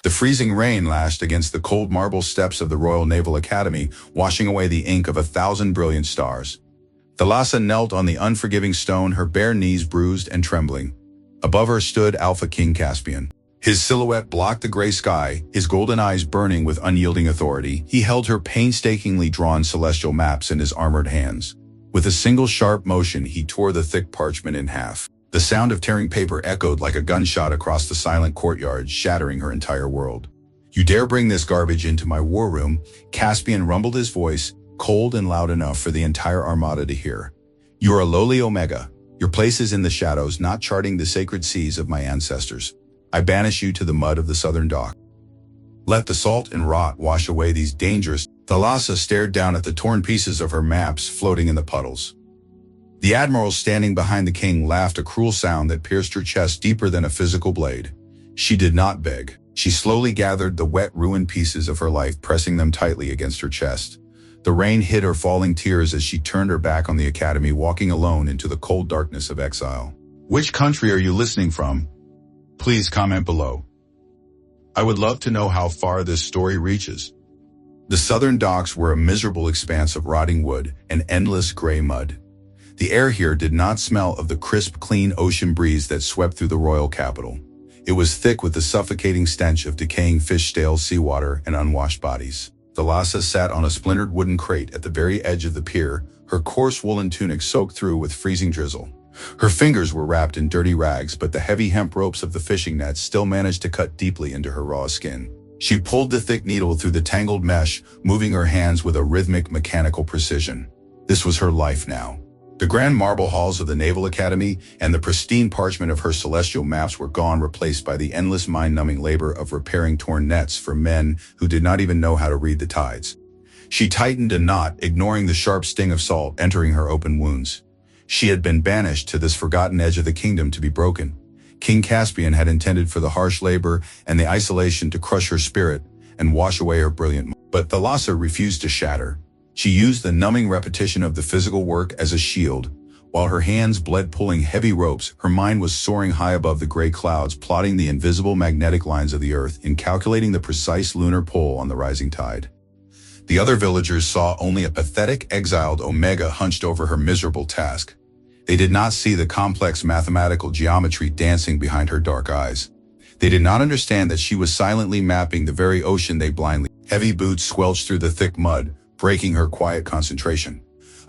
The freezing rain lashed against the cold marble steps of the Royal Naval Academy, washing away the ink of 1,000 brilliant stars. Thalassa knelt on the unforgiving stone, her bare knees bruised and trembling. Above her stood Alpha King Caspian. His silhouette blocked the gray sky, his golden eyes burning with unyielding authority. He held her painstakingly drawn celestial maps in his armored hands. With a single sharp motion, he tore the thick parchment in half. The sound of tearing paper echoed like a gunshot across the silent courtyard, shattering her entire world. "You dare bring this garbage into my war room?" Caspian rumbled, his voice, cold and loud enough for the entire armada to hear. "You are a lowly Omega. Your place is in the shadows, not charting the sacred seas of my ancestors. I banish you to the mud of the southern dock. Let the salt and rot wash away these dangerous—" Thalassa stared down at the torn pieces of her maps floating in the puddles. The admiral standing behind the king laughed, a cruel sound that pierced her chest deeper than a physical blade. She did not beg. She slowly gathered the wet, ruined pieces of her life, pressing them tightly against her chest. The rain hid her falling tears as she turned her back on the academy, walking alone into the cold darkness of exile. Which country are you listening from? Please comment below. I would love to know how far this story reaches. The southern docks were a miserable expanse of rotting wood and endless gray mud. The air here did not smell of the crisp, clean ocean breeze that swept through the royal capital. It was thick with the suffocating stench of decaying fish, stale seawater, and unwashed bodies. Thalassa sat on a splintered wooden crate at the very edge of the pier, her coarse woolen tunic soaked through with freezing drizzle. Her fingers were wrapped in dirty rags, but the heavy hemp ropes of the fishing nets still managed to cut deeply into her raw skin. She pulled the thick needle through the tangled mesh, moving her hands with a rhythmic, mechanical precision. This was her life now. The grand marble halls of the Naval Academy and the pristine parchment of her celestial maps were gone, replaced by the endless mind-numbing labor of repairing torn nets for men who did not even know how to read the tides. She tightened a knot, ignoring the sharp sting of salt entering her open wounds. She had been banished to this forgotten edge of the kingdom to be broken. King Caspian had intended for the harsh labor and the isolation to crush her spirit and wash away her brilliant mind. But Thalassa refused to shatter. She used the numbing repetition of the physical work as a shield. While her hands bled pulling heavy ropes, her mind was soaring high above the gray clouds, plotting the invisible magnetic lines of the earth and calculating the precise lunar pull on the rising tide. The other villagers saw only a pathetic, exiled Omega hunched over her miserable task. They did not see the complex mathematical geometry dancing behind her dark eyes. They did not understand that she was silently mapping the very ocean they blindly. Heavy boots squelched through the thick mud, breaking her quiet concentration.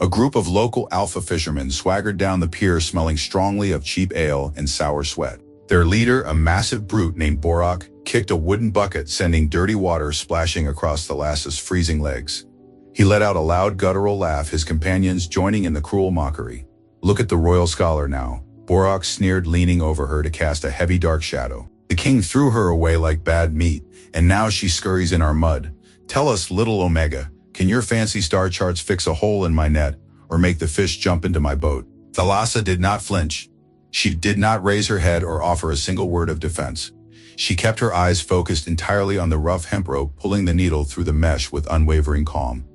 A group of local alpha fishermen swaggered down the pier, smelling strongly of cheap ale and sour sweat. Their leader, a massive brute named Borak, kicked a wooden bucket, sending dirty water splashing across Thalassa's freezing legs. He let out a loud guttural laugh, his companions joining in the cruel mockery. "Look at the royal scholar now," Borak sneered, leaning over her to cast a heavy dark shadow. "The king threw her away like bad meat, and now she scurries in our mud. Tell us, little Omega, can your fancy star charts fix a hole in my net, or make the fish jump into my boat?" Thalassa did not flinch. She did not raise her head or offer a single word of defense. She kept her eyes focused entirely on the rough hemp rope, pulling the needle through the mesh with unwavering calm.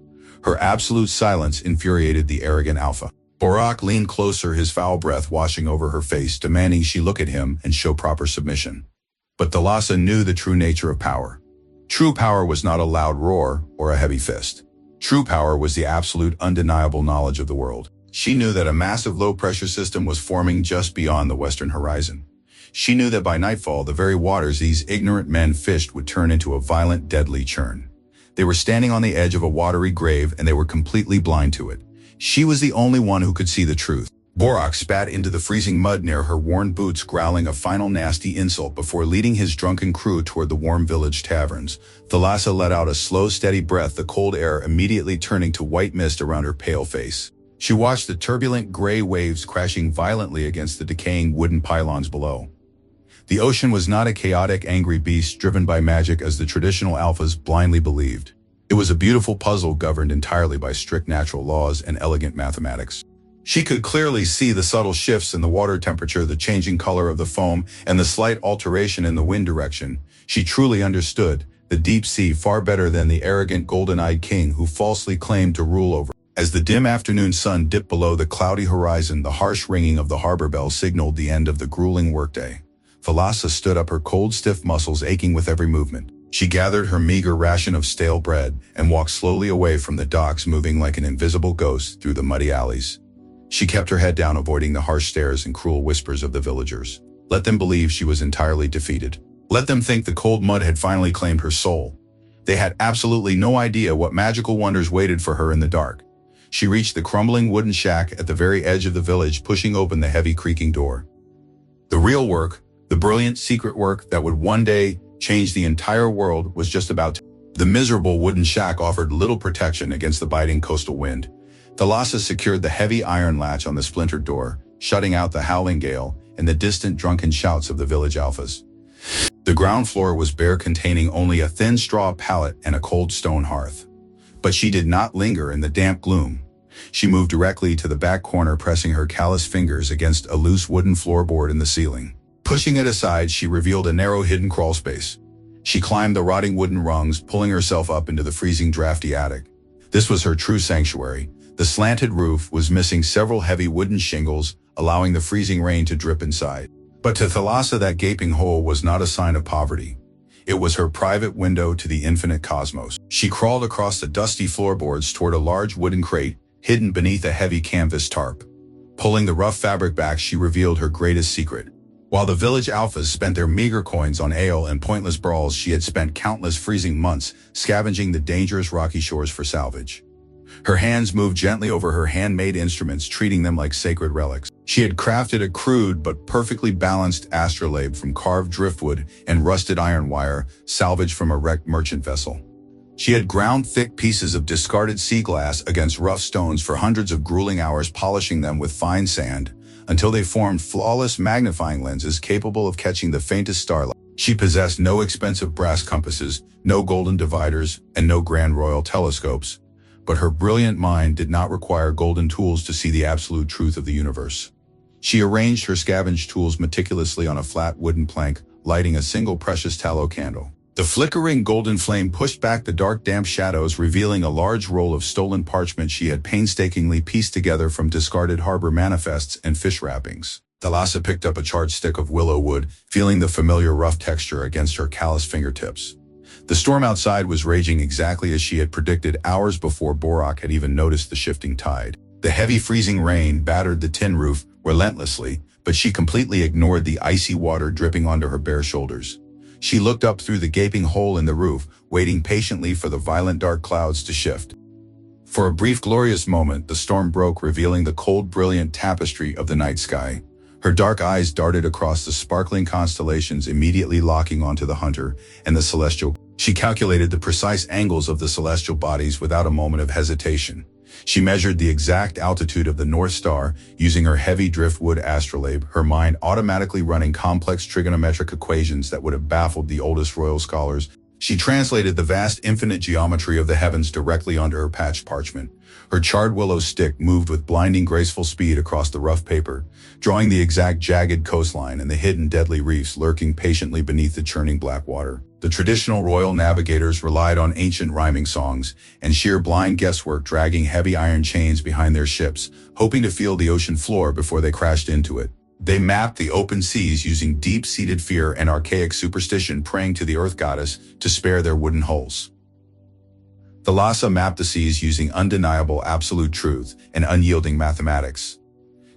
Her absolute silence infuriated the arrogant alpha. Borak leaned closer, his foul breath washing over her face, demanding she look at him and show proper submission. But Thalassa knew the true nature of power. True power was not a loud roar or a heavy fist. True power was the absolute, undeniable knowledge of the world. She knew that a massive low-pressure system was forming just beyond the western horizon. She knew that by nightfall, the very waters these ignorant men fished would turn into a violent, deadly churn. They were standing on the edge of a watery grave, and they were completely blind to it. She was the only one who could see the truth. Borak spat into the freezing mud near her worn boots, growling a final nasty insult before leading his drunken crew toward the warm village taverns. Thalassa let out a slow, steady breath, the cold air immediately turning to white mist around her pale face. She watched the turbulent gray waves crashing violently against the decaying wooden pylons below. The ocean was not a chaotic, angry beast driven by magic as the traditional alphas blindly believed. It was a beautiful puzzle governed entirely by strict natural laws and elegant mathematics. She could clearly see the subtle shifts in the water temperature, the changing color of the foam, and the slight alteration in the wind direction. She truly understood the deep sea far better than the arrogant golden-eyed king who falsely claimed to rule over. As the dim afternoon sun dipped below the cloudy horizon, the harsh ringing of the harbor bell signaled the end of the grueling workday. Thalassa stood up, her cold, stiff muscles aching with every movement. She gathered her meager ration of stale bread and walked slowly away from the docks, moving like an invisible ghost through the muddy alleys. She kept her head down, avoiding the harsh stares and cruel whispers of the villagers. Let them believe she was entirely defeated. Let them think the cold mud had finally claimed her soul. They had absolutely no idea what magical wonders waited for her in the dark. She reached the crumbling wooden shack at the very edge of the village, pushing open the heavy creaking door. The real work, the brilliant secret work that would one day change the entire world, was just about to. The miserable wooden shack offered little protection against the biting coastal wind. Thalassa secured the heavy iron latch on the splintered door, shutting out the howling gale and the distant drunken shouts of the village alphas. The ground floor was bare, containing only a thin straw pallet and a cold stone hearth. But she did not linger in the damp gloom. She moved directly to the back corner, pressing her callous fingers against a loose wooden floorboard in the ceiling. Pushing it aside, she revealed a narrow hidden crawl space. She climbed the rotting wooden rungs, pulling herself up into the freezing, drafty attic. This was her true sanctuary. The slanted roof was missing several heavy wooden shingles, allowing the freezing rain to drip inside. But to Thalassa, that gaping hole was not a sign of poverty. It was her private window to the infinite cosmos. She crawled across the dusty floorboards toward a large wooden crate hidden beneath a heavy canvas tarp. Pulling the rough fabric back, she revealed her greatest secret. While the village alphas spent their meager coins on ale and pointless brawls, she had spent countless freezing months scavenging the dangerous rocky shores for salvage. Her hands moved gently over her handmade instruments, treating them like sacred relics. She had crafted a crude but perfectly balanced astrolabe from carved driftwood and rusted iron wire, salvaged from a wrecked merchant vessel. She had ground thick pieces of discarded sea glass against rough stones for hundreds of grueling hours, polishing them with fine sand, until they formed flawless magnifying lenses capable of catching the faintest starlight. She possessed no expensive brass compasses, no golden dividers, and no grand royal telescopes. But her brilliant mind did not require golden tools to see the absolute truth of the universe. She arranged her scavenged tools meticulously on a flat wooden plank, lighting a single precious tallow candle. The flickering golden flame pushed back the dark, damp shadows, revealing a large roll of stolen parchment she had painstakingly pieced together from discarded harbor manifests and fish wrappings. Thalassa picked up a charred stick of willow wood, feeling the familiar rough texture against her callous fingertips. The storm outside was raging exactly as she had predicted hours before Borak had even noticed the shifting tide. The heavy freezing rain battered the tin roof relentlessly, but she completely ignored the icy water dripping onto her bare shoulders. She looked up through the gaping hole in the roof, waiting patiently for the violent dark clouds to shift. For a brief, glorious moment, the storm broke, revealing the cold, brilliant tapestry of the night sky. Her dark eyes darted across the sparkling constellations, immediately locking onto the hunter and the celestial. She calculated the precise angles of the celestial bodies without a moment of hesitation. She measured the exact altitude of the North Star using her heavy driftwood astrolabe, her mind automatically running complex trigonometric equations that would have baffled the oldest royal scholars. She translated the vast, infinite geometry of the heavens directly onto her patched parchment. Her charred willow stick moved with blinding, graceful speed across the rough paper, drawing the exact jagged coastline and the hidden deadly reefs lurking patiently beneath the churning black water. The traditional royal navigators relied on ancient rhyming songs and sheer blind guesswork, dragging heavy iron chains behind their ships, hoping to feel the ocean floor before they crashed into it. They mapped the open seas using deep-seated fear and archaic superstition, praying to the earth goddess to spare their wooden hulls. Thalassa mapped the seas using undeniable absolute truth and unyielding mathematics.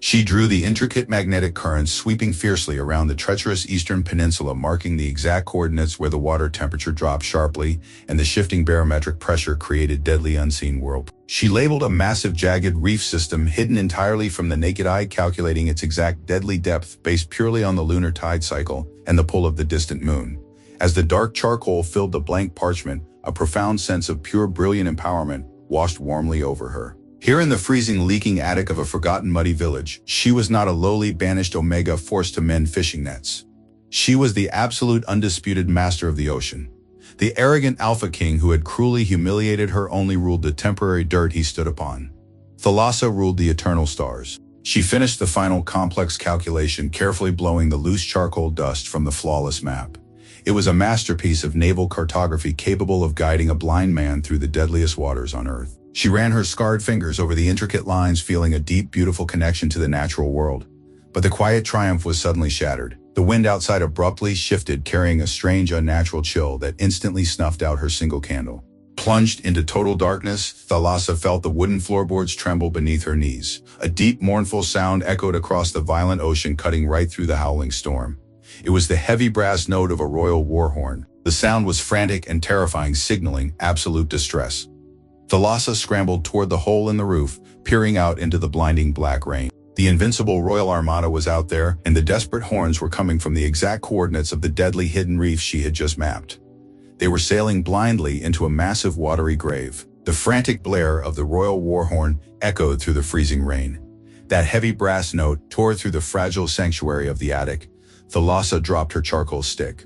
She drew the intricate magnetic currents sweeping fiercely around the treacherous eastern peninsula, marking the exact coordinates where the water temperature dropped sharply and the shifting barometric pressure created deadly unseen whirlpools. She labeled a massive jagged reef system hidden entirely from the naked eye, calculating its exact deadly depth based purely on the lunar tide cycle and the pull of the distant moon. As the dark charcoal filled the blank parchment, a profound sense of pure, brilliant empowerment washed warmly over her. Here in the freezing, leaking attic of a forgotten muddy village, she was not a lowly, banished Omega forced to mend fishing nets. She was the absolute, undisputed master of the ocean. The arrogant Alpha King who had cruelly humiliated her only ruled the temporary dirt he stood upon. Thalassa ruled the eternal stars. She finished the final complex calculation, carefully blowing the loose charcoal dust from the flawless map. It was a masterpiece of naval cartography capable of guiding a blind man through the deadliest waters on Earth. She ran her scarred fingers over the intricate lines, feeling a deep, beautiful connection to the natural world. But the quiet triumph was suddenly shattered. The wind outside abruptly shifted, carrying a strange, unnatural chill that instantly snuffed out her single candle. Plunged into total darkness, Thalassa felt the wooden floorboards tremble beneath her knees. A deep, mournful sound echoed across the violent ocean, cutting right through the howling storm. It was the heavy brass note of a royal war horn. The sound was frantic and terrifying, signaling absolute distress. Thalassa scrambled toward the hole in the roof, peering out into the blinding black rain. The invincible Royal Armada was out there, and the desperate horns were coming from the exact coordinates of the deadly hidden reef she had just mapped. They were sailing blindly into a massive watery grave. The frantic blare of the Royal War Horn echoed through the freezing rain. That heavy brass note tore through the fragile sanctuary of the attic. Thalassa dropped her charcoal stick.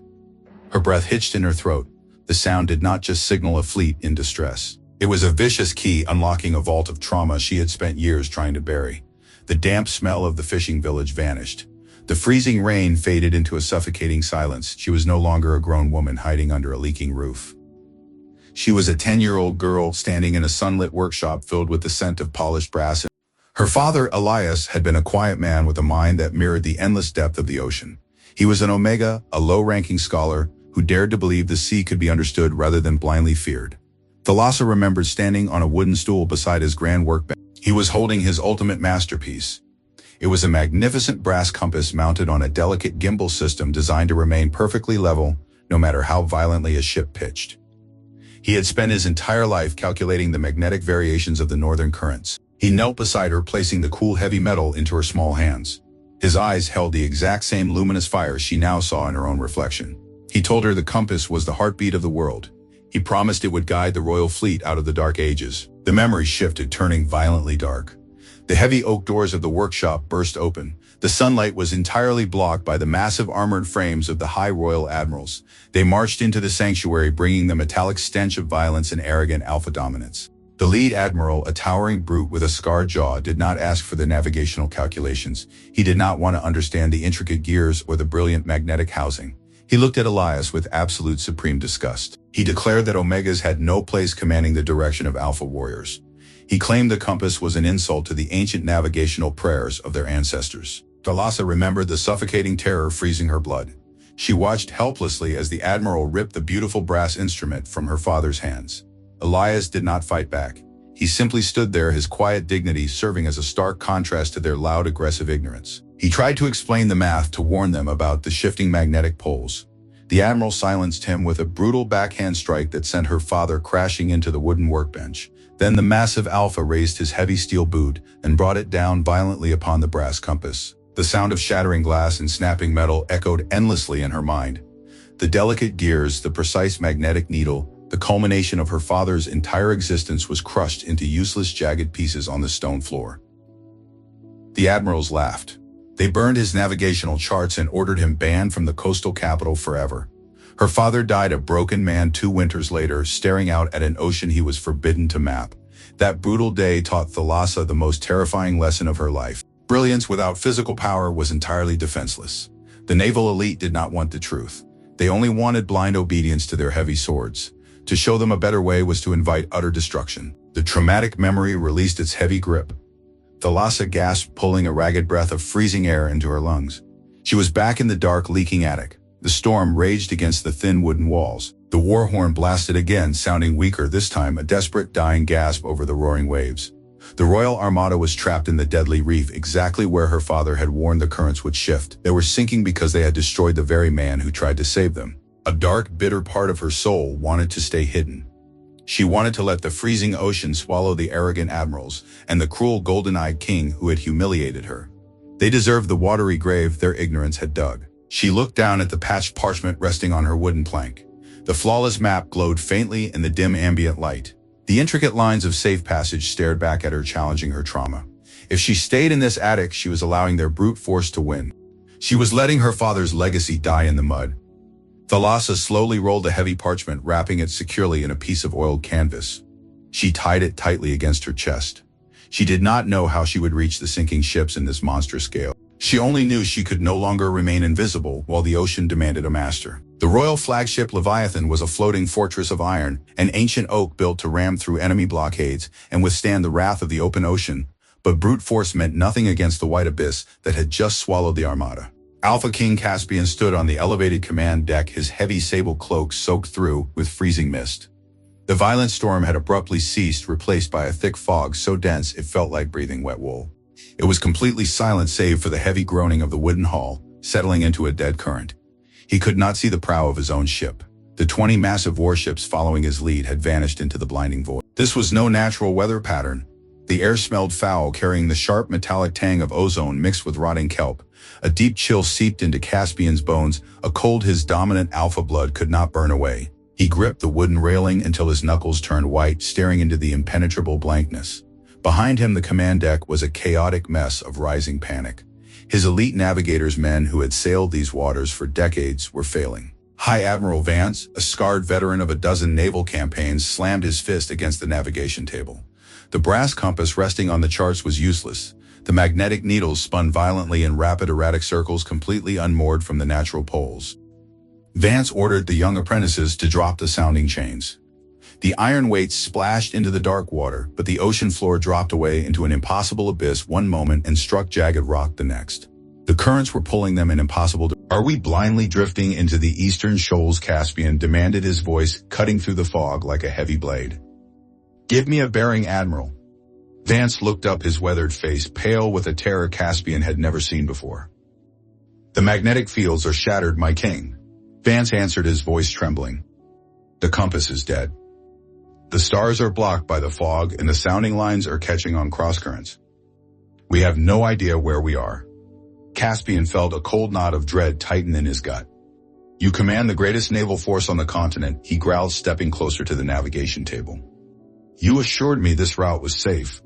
Her breath hitched in her throat. The sound did not just signal a fleet in distress. It was a vicious key unlocking a vault of trauma she had spent years trying to bury. The damp smell of the fishing village vanished. The freezing rain faded into a suffocating silence. She was no longer a grown woman hiding under a leaking roof. She was a 10-year-old girl standing in a sunlit workshop filled with the scent of polished brass. Her father, Elias, had been a quiet man with a mind that mirrored the endless depth of the ocean. He was an Omega, a low-ranking scholar who dared to believe the sea could be understood rather than blindly feared. Thalassa remembered standing on a wooden stool beside his grand workbench. He was holding his ultimate masterpiece. It was a magnificent brass compass mounted on a delicate gimbal system designed to remain perfectly level, no matter how violently a ship pitched. He had spent his entire life calculating the magnetic variations of the northern currents. He knelt beside her, placing the cool heavy metal into her small hands. His eyes held the exact same luminous fire she now saw in her own reflection. He told her the compass was the heartbeat of the world. He promised it would guide the royal fleet out of the dark ages. The memory shifted, turning violently dark. The heavy oak doors of the workshop burst open. The sunlight was entirely blocked by the massive armored frames of the high royal admirals. They marched into the sanctuary, bringing the metallic stench of violence and arrogant alpha dominance. The lead admiral, a towering brute with a scarred jaw, did not ask for the navigational calculations. He did not want to understand the intricate gears or the brilliant magnetic housing. He looked at Elias with absolute supreme disgust. He declared that Omegas had no place commanding the direction of Alpha warriors. He claimed the compass was an insult to the ancient navigational prayers of their ancestors. Thalassa remembered the suffocating terror freezing her blood. She watched helplessly as the admiral ripped the beautiful brass instrument from her father's hands. Elias did not fight back. He simply stood there, his quiet dignity serving as a stark contrast to their loud, aggressive ignorance. He tried to explain the math, to warn them about the shifting magnetic poles. The admiral silenced him with a brutal backhand strike that sent her father crashing into the wooden workbench. Then the massive Alpha raised his heavy steel boot and brought it down violently upon the brass compass. The sound of shattering glass and snapping metal echoed endlessly in her mind. The delicate gears, the precise magnetic needle, the culmination of her father's entire existence was crushed into useless, jagged pieces on the stone floor. The admirals laughed. They burned his navigational charts and ordered him banned from the coastal capital forever. Her father died a broken man 2 winters later, staring out at an ocean he was forbidden to map. That brutal day taught Thalassa the most terrifying lesson of her life. Brilliance without physical power was entirely defenseless. The naval elite did not want the truth. They only wanted blind obedience to their heavy swords. To show them a better way was to invite utter destruction. The traumatic memory released its heavy grip. Thalassa gasped, pulling a ragged breath of freezing air into her lungs. She was back in the dark, leaking attic. The storm raged against the thin wooden walls. The war horn blasted again, sounding weaker this time, a desperate, dying gasp over the roaring waves. The Royal Armada was trapped in the deadly reef, exactly where her father had warned the currents would shift. They were sinking because they had destroyed the very man who tried to save them. A dark, bitter part of her soul wanted to stay hidden. She wanted to let the freezing ocean swallow the arrogant admirals and the cruel golden-eyed king who had humiliated her. They deserved the watery grave their ignorance had dug. She looked down at the patched parchment resting on her wooden plank. The flawless map glowed faintly in the dim ambient light. The intricate lines of safe passage stared back at her, challenging her trauma. If she stayed in this attic, she was allowing their brute force to win. She was letting her father's legacy die in the mud. Thalassa slowly rolled the heavy parchment, wrapping it securely in a piece of oiled canvas. She tied it tightly against her chest. She did not know how she would reach the sinking ships in this monstrous gale. She only knew she could no longer remain invisible while the ocean demanded a master. The royal flagship Leviathan was a floating fortress of iron, an ancient oak built to ram through enemy blockades and withstand the wrath of the open ocean, but brute force meant nothing against the white abyss that had just swallowed the Armada. Alpha King Caspian stood on the elevated command deck, his heavy sable cloak soaked through with freezing mist. The violent storm had abruptly ceased, replaced by a thick fog so dense it felt like breathing wet wool. It was completely silent save for the heavy groaning of the wooden hull, settling into a dead current. He could not see the prow of his own ship. The 20 massive warships following his lead had vanished into the blinding void. This was no natural weather pattern. The air smelled foul, carrying the sharp metallic tang of ozone mixed with rotting kelp. A deep chill seeped into Caspian's bones, a cold his dominant alpha blood could not burn away. He gripped the wooden railing until his knuckles turned white, staring into the impenetrable blankness. Behind him, the command deck was a chaotic mess of rising panic. His elite navigators, men who had sailed these waters for decades, were failing. High Admiral Vance, a scarred veteran of a dozen naval campaigns, slammed his fist against the navigation table. The brass compass resting on the charts was useless. The magnetic needles spun violently in rapid erratic circles, completely unmoored from the natural poles. Vance ordered the young apprentices to drop the sounding chains. The iron weights splashed into the dark water, but the ocean floor dropped away into an impossible abyss one moment and struck jagged rock the next. The currents were pulling them in impossible. Are we blindly drifting into the eastern shoals? Caspian demanded, his voice cutting through the fog like a heavy blade. Give me a bearing, Admiral. Vance looked up, his weathered face pale with a terror Caspian had never seen before. The magnetic fields are shattered, my king. Vance answered, his voice trembling. The compass is dead. The stars are blocked by the fog and the sounding lines are catching on crosscurrents. We have no idea where we are. Caspian felt a cold knot of dread tighten in his gut. You command the greatest naval force on the continent, he growled, stepping closer to the navigation table. You assured me this route was safe.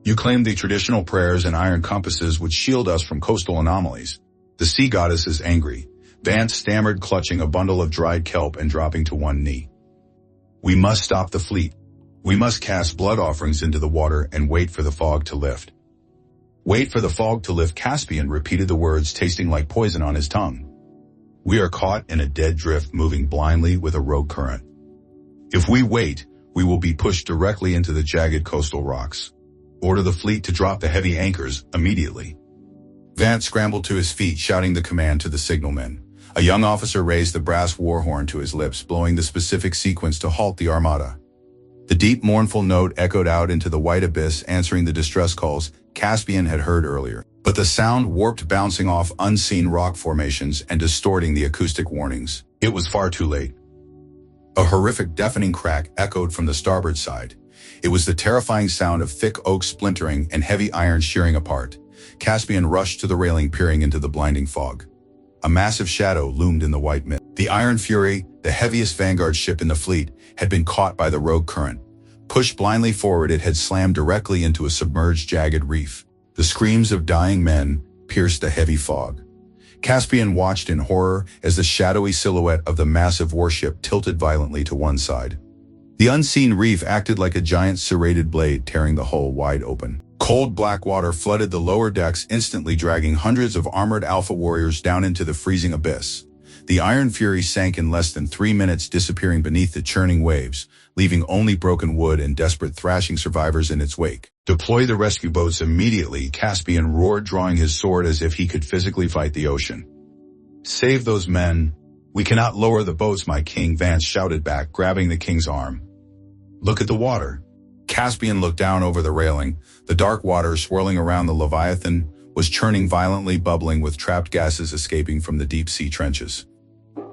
You claimed the traditional prayers and iron compasses would shield us from coastal anomalies. The sea goddess is angry. Vance stammered, clutching a bundle of dried kelp and dropping to one knee. We must stop the fleet. We must cast blood offerings into the water and wait for the fog to lift. Wait for the fog to lift, Caspian repeated the words, tasting like poison on his tongue. We are caught in a dead drift, moving blindly with a rogue current. If we wait, we will be pushed directly into the jagged coastal rocks. Order the fleet to drop the heavy anchors immediately. Vance scrambled to his feet, shouting the command to the signalmen. A young officer raised the brass war horn to his lips, blowing the specific sequence to halt the armada. The deep, mournful note echoed out into the white abyss, answering the distress calls Caspian had heard earlier. But the sound warped, bouncing off unseen rock formations and distorting the acoustic warnings. It was far too late. A horrific, deafening crack echoed from the starboard side. It was the terrifying sound of thick oak splintering and heavy iron shearing apart. Caspian rushed to the railing, peering into the blinding fog. A massive shadow loomed in the white mist. The Iron Fury, the heaviest vanguard ship in the fleet, had been caught by the rogue current. Pushed blindly forward, it had slammed directly into a submerged, jagged reef. The screams of dying men pierced the heavy fog. Caspian watched in horror as the shadowy silhouette of the massive warship tilted violently to one side. The unseen reef acted like a giant serrated blade, tearing the hull wide open. Cold black water flooded the lower decks, instantly dragging hundreds of armored alpha warriors down into the freezing abyss. The Iron Fury sank in less than 3 minutes, disappearing beneath the churning waves, leaving only broken wood and desperate thrashing survivors in its wake. Deploy the rescue boats immediately, Caspian roared, drawing his sword as if he could physically fight the ocean. Save those men. We cannot lower the boats, my king, Vance shouted back, grabbing the king's arm. Look at the water. Caspian looked down over the railing. The dark water swirling around the Leviathan was churning violently, bubbling with trapped gases escaping from the deep sea trenches.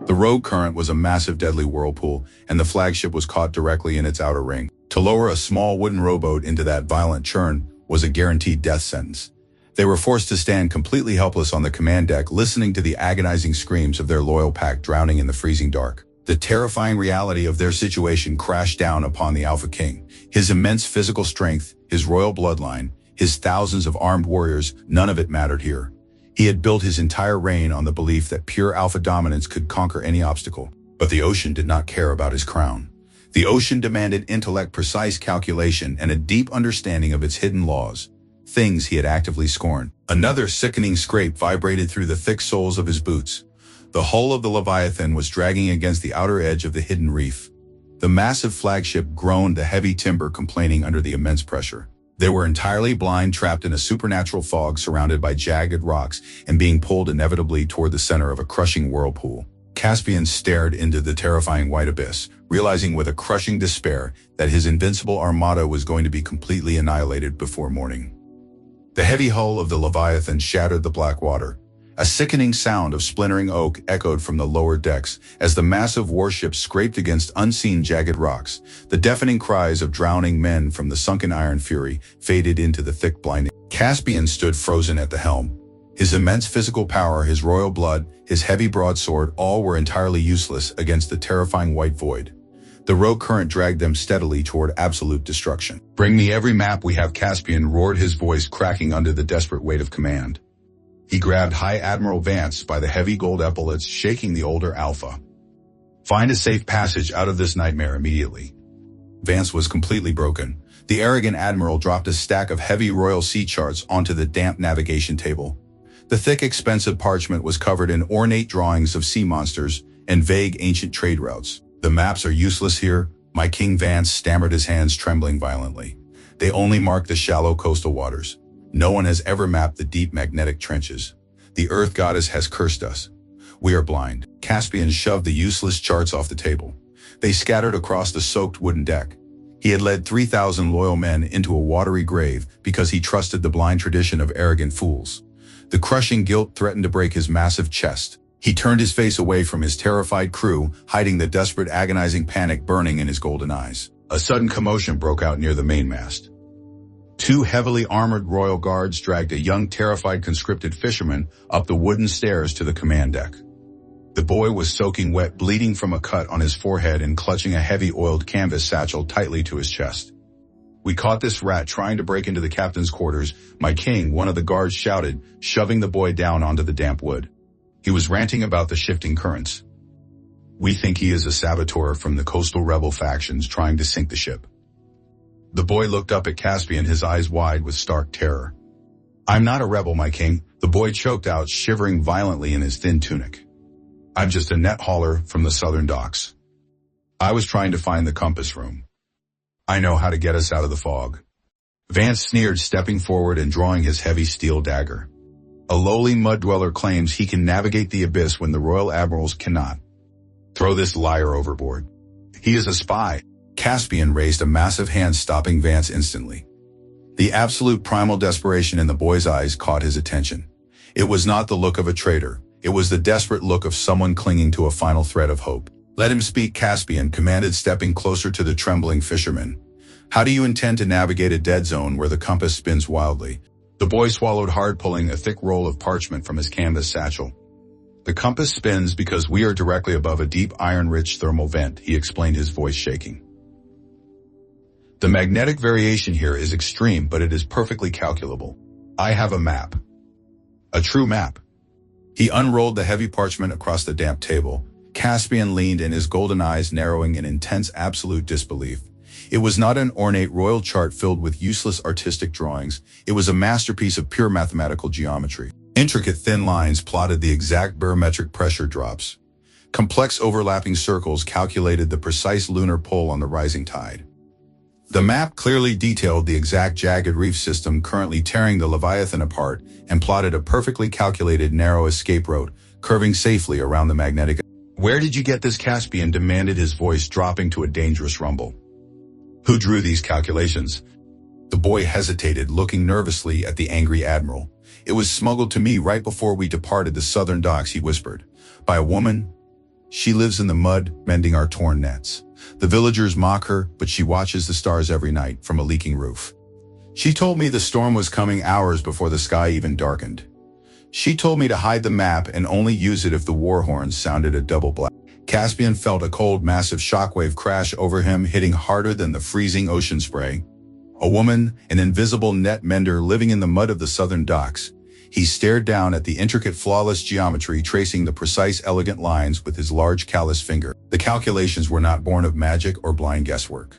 The rogue current was a massive, deadly whirlpool, and the flagship was caught directly in its outer ring. To lower a small wooden rowboat into that violent churn was a guaranteed death sentence. They were forced to stand completely helpless on the command deck, listening to the agonizing screams of their loyal pack drowning in the freezing dark. The terrifying reality of their situation crashed down upon the Alpha King. His immense physical strength, his royal bloodline, his thousands of armed warriors, none of it mattered here. He had built his entire reign on the belief that pure alpha dominance could conquer any obstacle. But the ocean did not care about his crown. The ocean demanded intellect, precise calculation, and a deep understanding of its hidden laws, things he had actively scorned. Another sickening scrape vibrated through the thick soles of his boots. The hull of the Leviathan was dragging against the outer edge of the hidden reef. The massive flagship groaned, the heavy timber complaining under the immense pressure. They were entirely blind, trapped in a supernatural fog, surrounded by jagged rocks and being pulled inevitably toward the center of a crushing whirlpool. Caspian stared into the terrifying white abyss, realizing with a crushing despair that his invincible armada was going to be completely annihilated before morning. The heavy hull of the Leviathan shattered the black water. A sickening sound of splintering oak echoed from the lower decks as the massive warship scraped against unseen jagged rocks. The deafening cries of drowning men from the sunken Iron Fury faded into the thick blinding. Caspian stood frozen at the helm. His immense physical power, his royal blood, his heavy broadsword, all were entirely useless against the terrifying white void. The rogue current dragged them steadily toward absolute destruction. "Bring me every map we have," Caspian roared, his voice cracking under the desperate weight of command. He grabbed High Admiral Vance by the heavy gold epaulets, shaking the older Alpha. "Find a safe passage out of this nightmare immediately." Vance was completely broken. The arrogant admiral dropped a stack of heavy royal sea charts onto the damp navigation table. The thick, expensive parchment was covered in ornate drawings of sea monsters and vague ancient trade routes. "The maps are useless here," my King Vance stammered, his hands trembling violently. "They only mark the shallow coastal waters. No one has ever mapped the deep magnetic trenches. The Earth Goddess has cursed us. We are blind." Caspian shoved the useless charts off the table. They scattered across the soaked wooden deck. He had led 3,000 loyal men into a watery grave because he trusted the blind tradition of arrogant fools. The crushing guilt threatened to break his massive chest. He turned his face away from his terrified crew, hiding the desperate, agonizing panic burning in his golden eyes. A sudden commotion broke out near the mainmast. Two heavily armored royal guards dragged a young, terrified conscripted fisherman up the wooden stairs to the command deck. The boy was soaking wet, bleeding from a cut on his forehead and clutching a heavy oiled canvas satchel tightly to his chest. "We caught this rat trying to break into the captain's quarters, my king," one of the guards shouted, shoving the boy down onto the damp wood. He was ranting about the shifting currents. "We think he is a saboteur from the coastal rebel factions trying to sink the ship." The boy looked up at Caspian, his eyes wide with stark terror. "I'm not a rebel, my king," the boy choked out, shivering violently in his thin tunic. "I'm just a net hauler from the southern docks. I was trying to find the compass room. I know how to get us out of the fog." Vance sneered, stepping forward and drawing his heavy steel dagger. "A lowly mud dweller claims he can navigate the abyss when the royal admirals cannot. Throw this liar overboard. He is a spy." Caspian raised a massive hand, stopping Vance instantly. The absolute primal desperation in the boy's eyes caught his attention. It was not the look of a traitor. It was the desperate look of someone clinging to a final thread of hope. "Let him speak," Caspian commanded, stepping closer to the trembling fisherman. "How do you intend to navigate a dead zone where the compass spins wildly?" The boy swallowed hard, pulling a thick roll of parchment from his canvas satchel. "The compass spins because we are directly above a deep iron-rich thermal vent," he explained, his voice shaking. "The magnetic variation here is extreme, but it is perfectly calculable. I have a map. A true map." He unrolled the heavy parchment across the damp table. Caspian leaned in, his golden eyes narrowing in intense, absolute disbelief. It was not an ornate royal chart filled with useless artistic drawings. It was a masterpiece of pure mathematical geometry. Intricate thin lines plotted the exact barometric pressure drops. Complex overlapping circles calculated the precise lunar pull on the rising tide. The map clearly detailed the exact jagged reef system currently tearing the Leviathan apart and plotted a perfectly calculated narrow escape route, curving safely around the magnetic. "Where did you get this?" Caspian demanded, his voice dropping to a dangerous rumble. "Who drew these calculations?" The boy hesitated, looking nervously at the angry admiral. "It was smuggled to me right before we departed the southern docks," he whispered. "By a woman. She lives in the mud, mending our torn nets. The villagers mock her, but she watches the stars every night from a leaking roof. She told me the storm was coming hours before the sky even darkened. She told me to hide the map and only use it if the war horns sounded a double blast." Caspian felt a cold, massive shockwave crash over him, hitting harder than the freezing ocean spray. A woman, an invisible net mender living in the mud of the southern docks. He stared down at the intricate, flawless geometry, tracing the precise, elegant lines with his large, callous finger. The calculations were not born of magic or blind guesswork.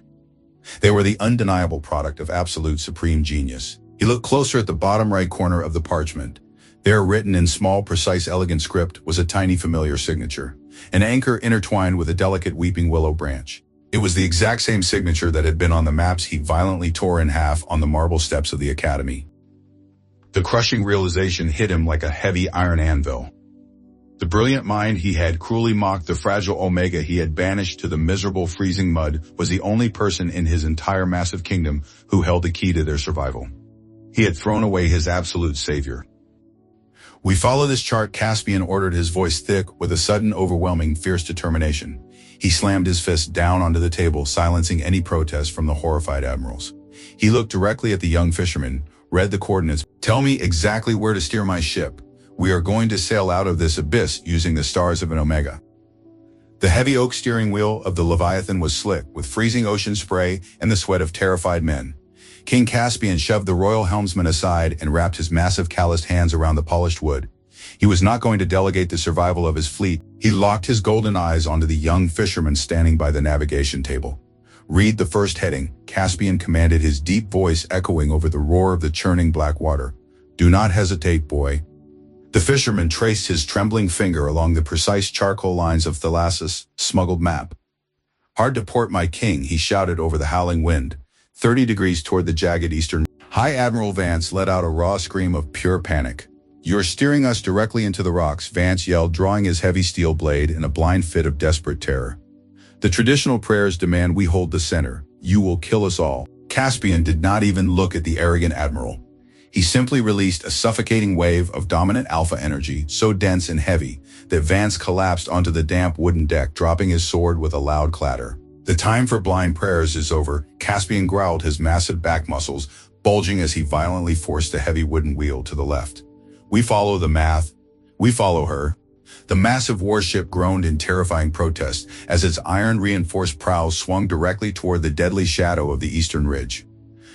They were the undeniable product of absolute, supreme genius. He looked closer at the bottom right corner of the parchment. There, written in small, precise, elegant script, was a tiny, familiar signature. An anchor intertwined with a delicate weeping willow branch. It was the exact same signature that had been on the maps he violently tore in half on the marble steps of the academy. The crushing realization hit him like a heavy iron anvil. The brilliant mind he had cruelly mocked, the fragile Omega he had banished to the miserable freezing mud, was the only person in his entire massive kingdom who held the key to their survival. He had thrown away his absolute savior. "We follow this chart," Caspian ordered, his voice thick with a sudden, overwhelming, fierce determination. He slammed his fist down onto the table, silencing any protest from the horrified admirals. He looked directly at the young fisherman, read the coordinates. "Tell me exactly where to steer my ship. We are going to sail out of this abyss using the stars of an Omega." The heavy oak steering wheel of the Leviathan was slick with freezing ocean spray and the sweat of terrified men. King Caspian shoved the royal helmsman aside and wrapped his massive calloused hands around the polished wood. He was not going to delegate the survival of his fleet. He locked his golden eyes onto the young fisherman standing by the navigation table. "Read the first heading," Caspian commanded, his deep voice echoing over the roar of the churning black water. "Do not hesitate, boy." The fisherman traced his trembling finger along the precise charcoal lines of Thalassa's smuggled map. "Hard to port, my king," he shouted over the howling wind, 30 degrees toward the jagged eastern. High Admiral Vance let out a raw scream of pure panic. "You're steering us directly into the rocks," Vance yelled, drawing his heavy steel blade in a blind fit of desperate terror. "The traditional prayers demand we hold the center. You will kill us all." Caspian did not even look at the arrogant admiral. He simply released a suffocating wave of dominant alpha energy, so dense and heavy that Vance collapsed onto the damp wooden deck, dropping his sword with a loud clatter. "The time for blind prayers is over," Caspian growled, his massive back muscles bulging as he violently forced the heavy wooden wheel to the left. "We follow the math. We follow her." The massive warship groaned in terrifying protest as its iron-reinforced prow swung directly toward the deadly shadow of the eastern ridge.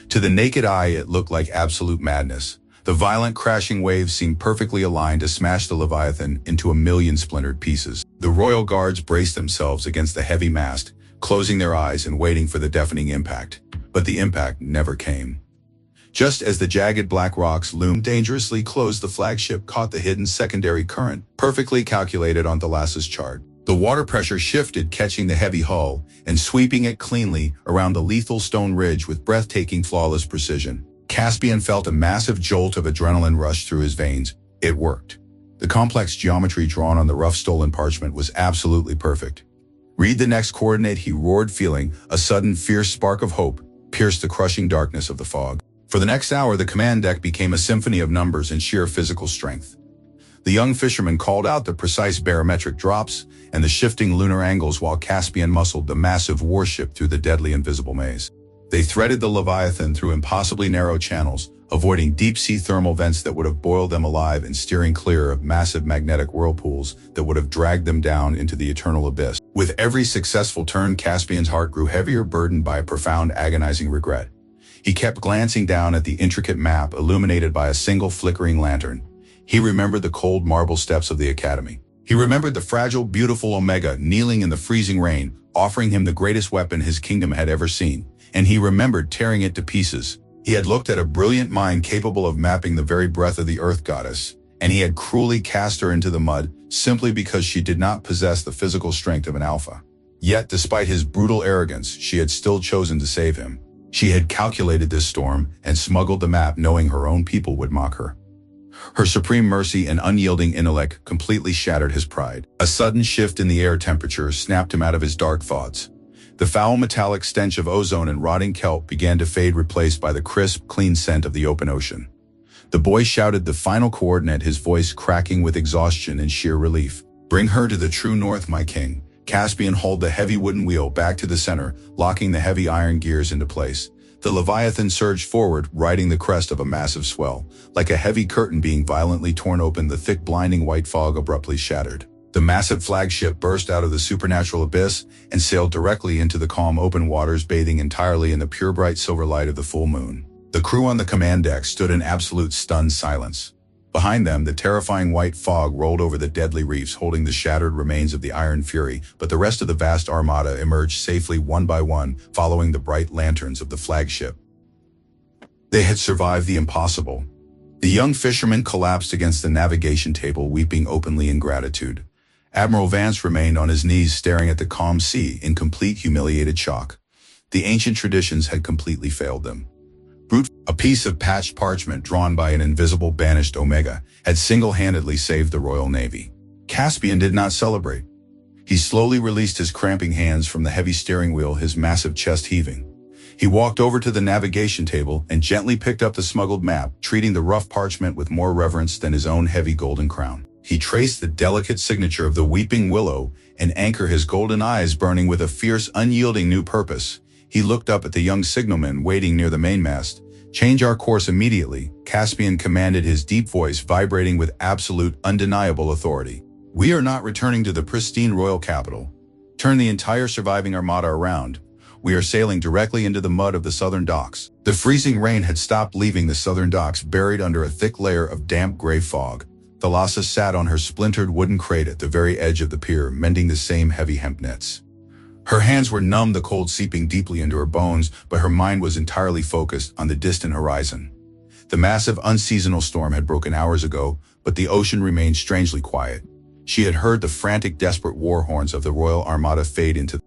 To the naked eye, it looked like absolute madness. The violent crashing waves seemed perfectly aligned to smash the Leviathan into a million splintered pieces. The royal guards braced themselves against the heavy mast, closing their eyes and waiting for the deafening impact. But the impact never came. Just as the jagged black rocks loomed dangerously close, the flagship caught the hidden secondary current, perfectly calculated on Thalassa's chart. The water pressure shifted, catching the heavy hull and sweeping it cleanly around the lethal stone ridge with breathtaking, flawless precision. Caspian felt a massive jolt of adrenaline rush through his veins. It worked. The complex geometry drawn on the rough stolen parchment was absolutely perfect. "Read the next coordinate," he roared, feeling a sudden fierce spark of hope pierce the crushing darkness of the fog. For the next hour, the command deck became a symphony of numbers and sheer physical strength. The young fisherman called out the precise barometric drops and the shifting lunar angles while Caspian muscled the massive warship through the deadly invisible maze. They threaded the Leviathan through impossibly narrow channels, avoiding deep-sea thermal vents that would have boiled them alive and steering clear of massive magnetic whirlpools that would have dragged them down into the eternal abyss. With every successful turn, Caspian's heart grew heavier, burdened by a profound, agonizing regret. He kept glancing down at the intricate map illuminated by a single flickering lantern. He remembered the cold marble steps of the academy. He remembered the fragile, beautiful Omega kneeling in the freezing rain, offering him the greatest weapon his kingdom had ever seen. And he remembered tearing it to pieces. He had looked at a brilliant mind capable of mapping the very breath of the Earth Goddess, and he had cruelly cast her into the mud simply because she did not possess the physical strength of an alpha. Yet, despite his brutal arrogance, she had still chosen to save him. She had calculated this storm and smuggled the map, knowing her own people would mock her. Her supreme mercy and unyielding intellect completely shattered his pride. A sudden shift in the air temperature snapped him out of his dark thoughts. The foul metallic stench of ozone and rotting kelp began to fade, replaced by the crisp, clean scent of the open ocean. The boy shouted the final coordinate, his voice cracking with exhaustion and sheer relief. "Bring her to the true north, my king." Caspian hauled the heavy wooden wheel back to the center, locking the heavy iron gears into place. The Leviathan surged forward, riding the crest of a massive swell. Like a heavy curtain being violently torn open, the thick, blinding white fog abruptly shattered. The massive flagship burst out of the supernatural abyss and sailed directly into the calm open waters, bathing entirely in the pure bright silver light of the full moon. The crew on the command deck stood in absolute stunned silence. Behind them, the terrifying white fog rolled over the deadly reefs, holding the shattered remains of the Iron Fury, but the rest of the vast armada emerged safely one by one, following the bright lanterns of the flagship. They had survived the impossible. The young fisherman collapsed against the navigation table, weeping openly in gratitude. Admiral Vance remained on his knees staring at the calm sea in complete humiliated shock. The ancient traditions had completely failed them. A piece of patched parchment drawn by an invisible banished Omega had single-handedly saved the Royal Navy. Caspian did not celebrate. He slowly released his cramping hands from the heavy steering wheel, his massive chest heaving. He walked over to the navigation table and gently picked up the smuggled map, treating the rough parchment with more reverence than his own heavy golden crown. He traced the delicate signature of the weeping willow and anchor, his golden eyes burning with a fierce, unyielding new purpose. He looked up at the young signalman waiting near the mainmast. "Change our course immediately," Caspian commanded, his deep voice vibrating with absolute, undeniable authority. "We are not returning to the pristine royal capital. Turn the entire surviving armada around. We are sailing directly into the mud of the southern docks." The freezing rain had stopped, leaving the southern docks buried under a thick layer of damp gray fog. Thalassa sat on her splintered wooden crate at the very edge of the pier, mending the same heavy hemp nets. Her hands were numb, the cold seeping deeply into her bones, but her mind was entirely focused on the distant horizon. The massive unseasonal storm had broken hours ago, but the ocean remained strangely quiet. She had heard the frantic, desperate war horns of the Royal Armada fade into.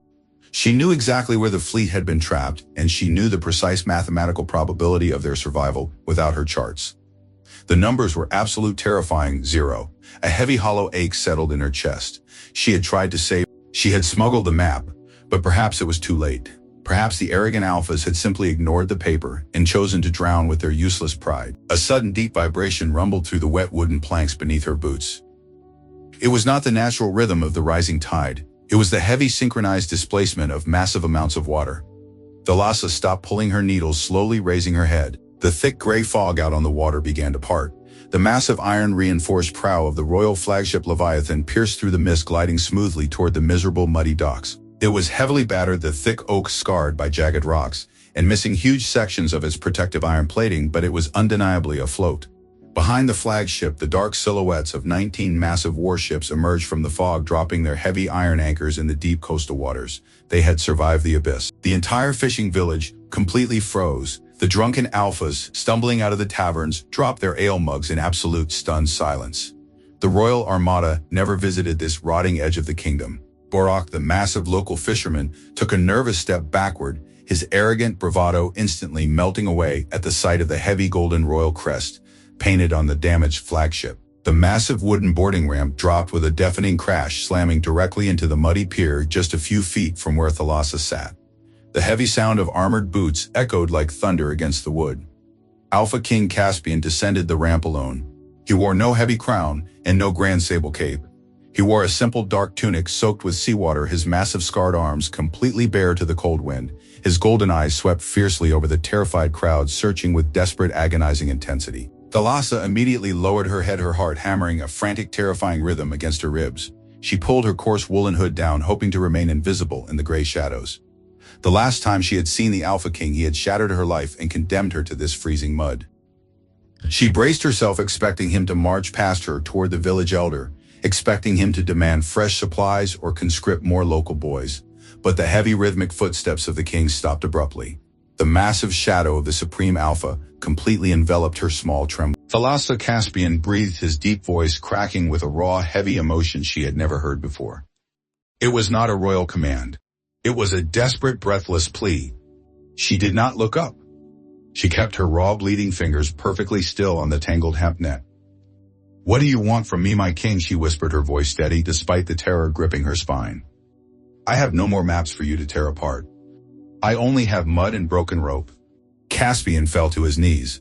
She knew exactly where the fleet had been trapped, and she knew the precise mathematical probability of their survival without her charts. The numbers were absolute, terrifying: 0. A heavy hollow ache settled in her chest. She had tried to save. She had smuggled the map, but perhaps it was too late. Perhaps the arrogant alphas had simply ignored the paper and chosen to drown with their useless pride. A sudden deep vibration rumbled through the wet wooden planks beneath her boots. It was not the natural rhythm of the rising tide. It was the heavy, synchronized displacement of massive amounts of water. Thalassa stopped pulling her needles, slowly raising her head. The thick gray fog out on the water began to part. The massive iron-reinforced prow of the royal flagship Leviathan pierced through the mist, gliding smoothly toward the miserable, muddy docks. It was heavily battered, the thick oak scarred by jagged rocks, and missing huge sections of its protective iron plating, but it was undeniably afloat. Behind the flagship, the dark silhouettes of 19 massive warships emerged from the fog, dropping their heavy iron anchors in the deep coastal waters. They had survived the abyss. The entire fishing village completely froze. The drunken alphas, stumbling out of the taverns, dropped their ale mugs in absolute stunned silence. The Royal Armada never visited this rotting edge of the kingdom. Borak, the massive local fisherman, took a nervous step backward, his arrogant bravado instantly melting away at the sight of the heavy golden royal crest painted on the damaged flagship. The massive wooden boarding ramp dropped with a deafening crash, slamming directly into the muddy pier just a few feet from where Thalassa sat. The heavy sound of armored boots echoed like thunder against the wood. Alpha King Caspian descended the ramp alone. He wore no heavy crown and no grand sable cape. He wore a simple dark tunic soaked with seawater, his massive scarred arms completely bare to the cold wind. His golden eyes swept fiercely over the terrified crowd, searching with desperate, agonizing intensity. Thalassa immediately lowered her head, her heart hammering a frantic, terrifying rhythm against her ribs. She pulled her coarse woolen hood down, hoping to remain invisible in the gray shadows. The last time she had seen the Alpha King, he had shattered her life and condemned her to this freezing mud. She braced herself, expecting him to march past her toward the village elder, expecting him to demand fresh supplies or conscript more local boys. But the heavy, rhythmic footsteps of the king stopped abruptly. The massive shadow of the Supreme Alpha completely enveloped her small tremble. Thalassa Caspian breathed, his deep voice cracking with a raw, heavy emotion she had never heard before. It was not a royal command. It was a desperate, breathless plea. She did not look up. She kept her raw, bleeding fingers perfectly still on the tangled hemp net. "What do you want from me, my king?" she whispered, her voice steady despite the terror gripping her spine. "I have no more maps for you to tear apart. I only have mud and broken rope." Caspian fell to his knees.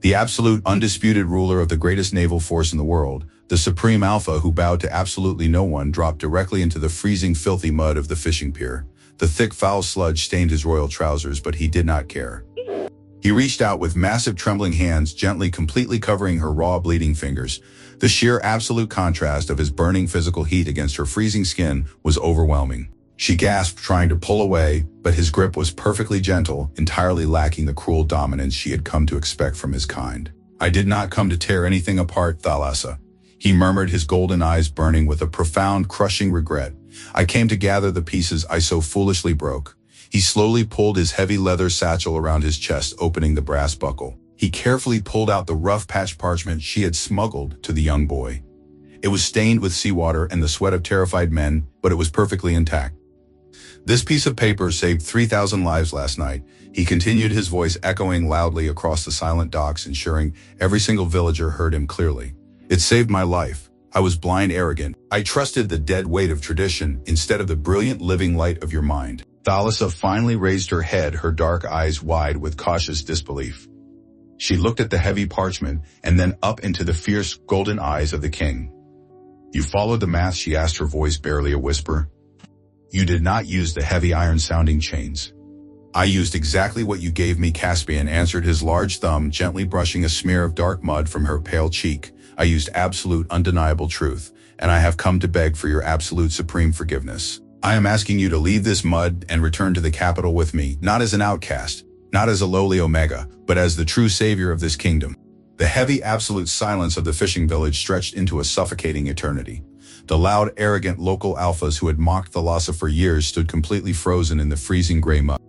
The absolute, undisputed ruler of the greatest naval force in the world, the Supreme Alpha who bowed to absolutely no one, dropped directly into the freezing, filthy mud of the fishing pier. The thick, foul sludge stained his royal trousers, but he did not care. He reached out with massive, trembling hands, gently, completely covering her raw, bleeding fingers. The sheer, absolute contrast of his burning physical heat against her freezing skin was overwhelming. She gasped, trying to pull away, but his grip was perfectly gentle, entirely lacking the cruel dominance she had come to expect from his kind. "I did not come to tear anything apart, Thalassa," he murmured, his golden eyes burning with a profound, crushing regret. "I came to gather the pieces I so foolishly broke." He slowly pulled his heavy leather satchel around his chest, opening the brass buckle. He carefully pulled out the rough patched parchment she had smuggled to the young boy. It was stained with seawater and the sweat of terrified men, but it was perfectly intact. This piece of paper saved 3,000 lives last night. He continued, his voice echoing loudly across the silent docks, ensuring every single villager heard him clearly. It saved my life. I was blind, arrogant. I trusted the dead weight of tradition instead of the brilliant living light of your mind. Thalassa finally raised her head, her dark eyes wide with cautious disbelief. She looked at the heavy parchment and then up into the fierce golden eyes of the king. You followed the math, she asked, her voice barely a whisper. You did not use the heavy iron-sounding chains. I used exactly what you gave me, Caspian answered, his large thumb gently brushing a smear of dark mud from her pale cheek. I used absolute, undeniable truth, and I have come to beg for your absolute supreme forgiveness. I am asking you to leave this mud and return to the capital with me, not as an outcast, not as a lowly Omega, but as the true savior of this kingdom. The heavy, absolute silence of the fishing village stretched into a suffocating eternity. The loud, arrogant local alphas who had mocked Thalassa for years stood completely frozen in the freezing gray mud.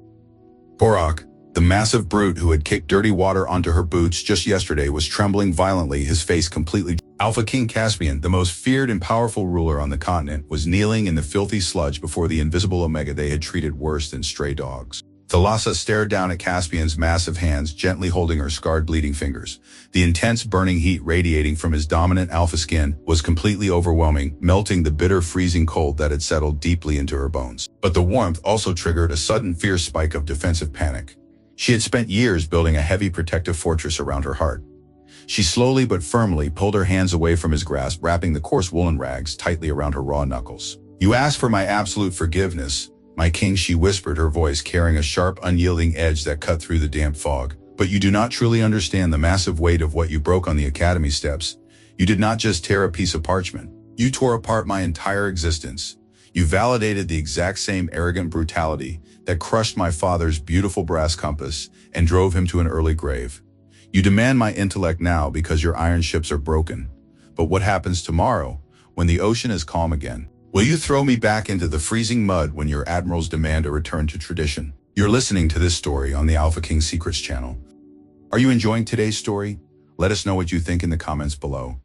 Borak, the massive brute who had kicked dirty water onto her boots just yesterday, was trembling violently, his face completely. Alpha King Caspian, the most feared and powerful ruler on the continent, was kneeling in the filthy sludge before the invisible Omega they had treated worse than stray dogs. Thalassa stared down at Caspian's massive hands, gently holding her scarred, bleeding fingers. The intense burning heat radiating from his dominant alpha skin was completely overwhelming, melting the bitter, freezing cold that had settled deeply into her bones. But the warmth also triggered a sudden, fierce spike of defensive panic. She had spent years building a heavy, protective fortress around her heart. She slowly but firmly pulled her hands away from his grasp, wrapping the coarse woolen rags tightly around her raw knuckles. You asked for my absolute forgiveness, my king, she whispered, her voice carrying a sharp, unyielding edge that cut through the damp fog. But you do not truly understand the massive weight of what you broke on the academy steps. You did not just tear a piece of parchment. You tore apart my entire existence. You validated the exact same arrogant brutality that crushed my father's beautiful brass compass and drove him to an early grave. You demand my intellect now because your iron ships are broken. But what happens tomorrow, when the ocean is calm again? Will you throw me back into the freezing mud when your admirals demand a return to tradition? You're listening to this story on the Alpha King Secrets channel. Are you enjoying today's story? Let us know what you think in the comments below.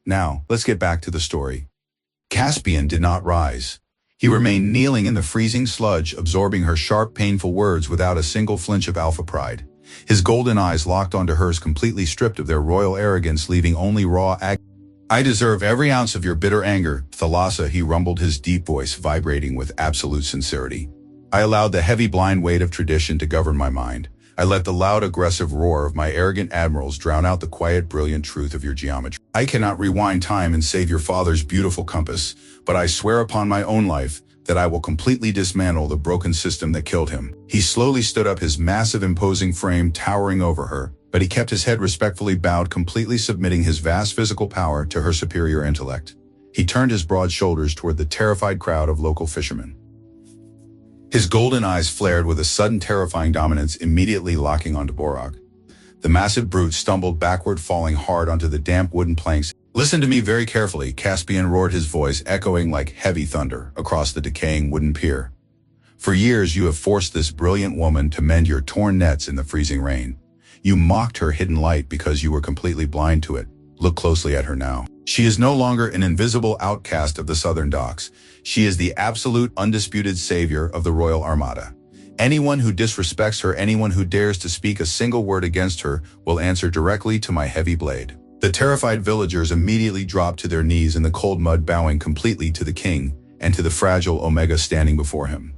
Now, let's get back to the story. Caspian did not rise. He remained kneeling in the freezing sludge, absorbing her sharp, painful words without a single flinch of alpha pride. His golden eyes locked onto hers, completely stripped of their royal arrogance, leaving only raw agony. I deserve every ounce of your bitter anger, Thalassa, he rumbled, his deep voice vibrating with absolute sincerity. I allowed the heavy blind weight of tradition to govern my mind. I let the loud aggressive roar of my arrogant admirals drown out the quiet brilliant truth of your geometry. I cannot rewind time and save your father's beautiful compass, but I swear upon my own life that I will completely dismantle the broken system that killed him. He slowly stood up, his massive imposing frame towering over her, but he kept his head respectfully bowed, completely submitting his vast physical power to her superior intellect. He turned his broad shoulders toward the terrified crowd of local fishermen. His golden eyes flared with a sudden terrifying dominance, immediately locking onto Borak. The massive brute stumbled backward, falling hard onto the damp wooden planks. Listen to me very carefully, Caspian roared, his voice echoing like heavy thunder across the decaying wooden pier. For years you have forced this brilliant woman to mend your torn nets in the freezing rain. You mocked her hidden light because you were completely blind to it. Look closely at her now. She is no longer an invisible outcast of the southern docks. She is the absolute, undisputed savior of the Royal Armada. Anyone who disrespects her, anyone who dares to speak a single word against her, will answer directly to my heavy blade. The terrified villagers immediately dropped to their knees in the cold mud, bowing completely to the king and to the fragile Omega standing before him.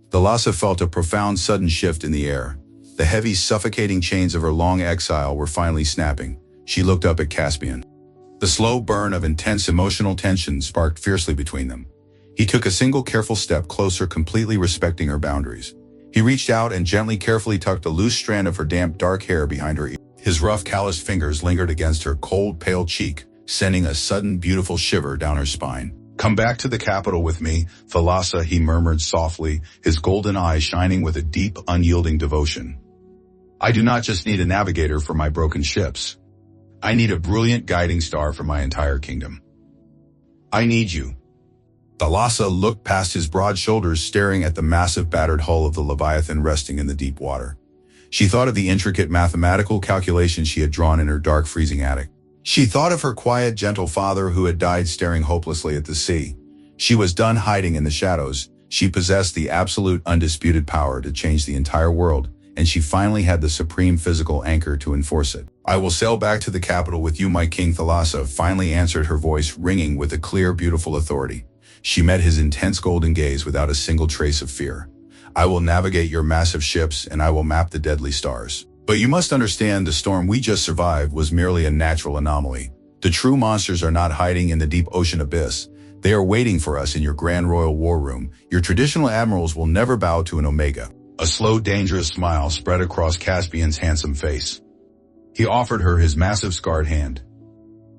Thalassa felt a profound sudden shift in the air. The heavy, suffocating chains of her long exile were finally snapping. She looked up at Caspian. The slow burn of intense emotional tension sparked fiercely between them. He took a single careful step closer, completely respecting her boundaries. He reached out and gently, carefully tucked a loose strand of her damp, dark hair behind her ear. His rough, calloused fingers lingered against her cold, pale cheek, sending a sudden, beautiful shiver down her spine. Come back to the capital with me, Thalassa, he murmured softly, his golden eyes shining with a deep, unyielding devotion. I do not just need a navigator for my broken ships. I need a brilliant guiding star for my entire kingdom. I need you. Thalassa looked past his broad shoulders, staring at the massive battered hull of the Leviathan resting in the deep water. She thought of the intricate mathematical calculations she had drawn in her dark, freezing attic. She thought of her quiet, gentle father who had died staring hopelessly at the sea. She was done hiding in the shadows. She possessed the absolute, undisputed power to change the entire world, and she finally had the supreme physical anchor to enforce it. "I will sail back to the capital with you, my king," Thalassa finally answered, her voice ringing with a clear, beautiful authority. She met his intense golden gaze without a single trace of fear. "I will navigate your massive ships, and I will map the deadly stars. But you must understand, the storm we just survived was merely a natural anomaly. The true monsters are not hiding in the deep ocean abyss. They are waiting for us in your grand royal war room. Your traditional admirals will never bow to an Omega." A slow, dangerous smile spread across Caspian's handsome face. He offered her his massive scarred hand.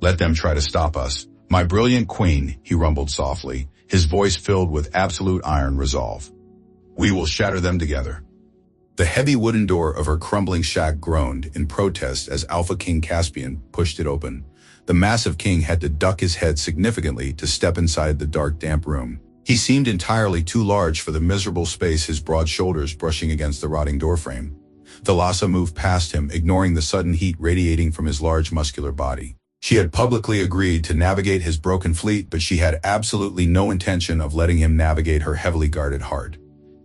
"Let them try to stop us, my brilliant queen," he rumbled softly, his voice filled with absolute iron resolve. "We will shatter them together." The heavy wooden door of her crumbling shack groaned in protest as Alpha King Caspian pushed it open. The massive king had to duck his head significantly to step inside the dark, damp room. He seemed entirely too large for the miserable space, his broad shoulders brushing against the rotting doorframe. Thalassa moved past him, ignoring the sudden heat radiating from his large, muscular body. She had publicly agreed to navigate his broken fleet, but she had absolutely no intention of letting him navigate her heavily guarded heart.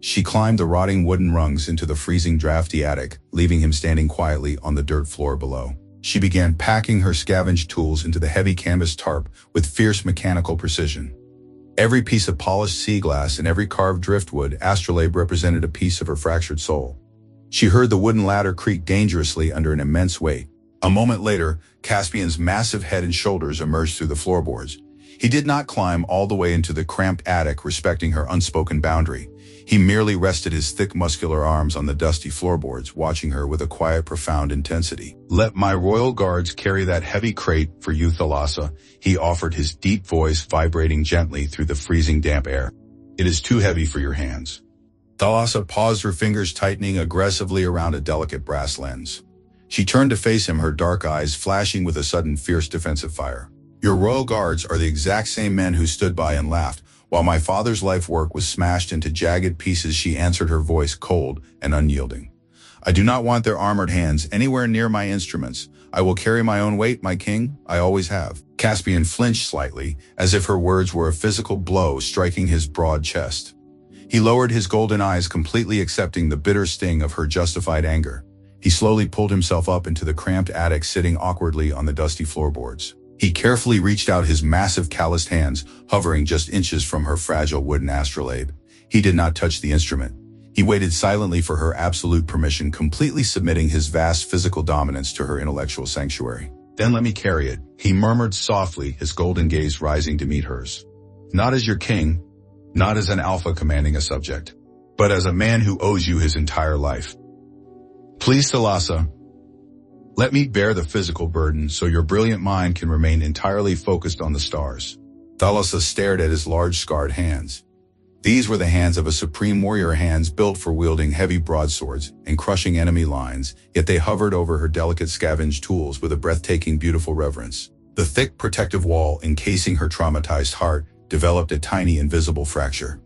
She climbed the rotting wooden rungs into the freezing, drafty attic, leaving him standing quietly on the dirt floor below. She began packing her scavenged tools into the heavy canvas tarp with fierce mechanical precision. Every piece of polished sea glass and every carved driftwood astrolabe represented a piece of her fractured soul. She heard the wooden ladder creak dangerously under an immense weight. A moment later, Caspian's massive head and shoulders emerged through the floorboards. He did not climb all the way into the cramped attic, respecting her unspoken boundary. He merely rested his thick, muscular arms on the dusty floorboards, watching her with a quiet, profound intensity. "Let my royal guards carry that heavy crate for you, Thalassa," he offered, his deep voice vibrating gently through the freezing, damp air. "It is too heavy for your hands." Thalassa paused, her fingers tightening aggressively around a delicate brass lens. She turned to face him, her dark eyes flashing with a sudden, fierce defensive fire. "Your royal guards are the exact same men who stood by and laughed while my father's life work was smashed into jagged pieces," she answered, her voice cold and unyielding. "I do not want their armored hands anywhere near my instruments. I will carry my own weight, my king. I always have." Caspian flinched slightly, as if her words were a physical blow striking his broad chest. He lowered his golden eyes, completely accepting the bitter sting of her justified anger. He slowly pulled himself up into the cramped attic, sitting awkwardly on the dusty floorboards. He carefully reached out his massive calloused hands, hovering just inches from her fragile wooden astrolabe. He did not touch the instrument. He waited silently for her absolute permission, completely submitting his vast physical dominance to her intellectual sanctuary. "Then let me carry it," he murmured softly, his golden gaze rising to meet hers. "Not as your king, not as an alpha commanding a subject, but as a man who owes you his entire life. Please, Thalassa, let me bear the physical burden so your brilliant mind can remain entirely focused on the stars." Thalassa stared at his large, scarred hands. These were the hands of a supreme warrior, hands built for wielding heavy broadswords and crushing enemy lines, yet they hovered over her delicate scavenged tools with a breathtaking, beautiful reverence. The thick, protective wall encasing her traumatized heart developed a tiny, invisible fracture.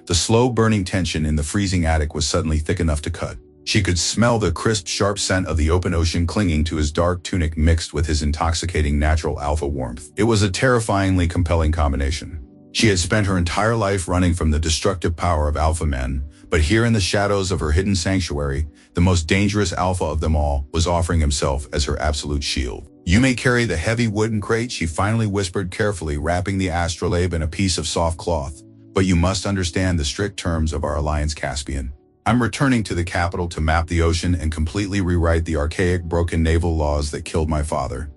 The slow, burning tension in the freezing attic was suddenly thick enough to cut. She could smell the crisp, sharp scent of the open ocean clinging to his dark tunic, mixed with his intoxicating natural alpha warmth. It was a terrifyingly compelling combination. She had spent her entire life running from the destructive power of alpha men, but here in the shadows of her hidden sanctuary, the most dangerous alpha of them all was offering himself as her absolute shield. "You may carry the heavy wooden crate," she finally whispered, carefully wrapping the astrolabe in a piece of soft cloth. "But you must understand the strict terms of our alliance, Caspian. I'm returning to the capital to map the ocean and completely rewrite the archaic, broken naval laws that killed my father.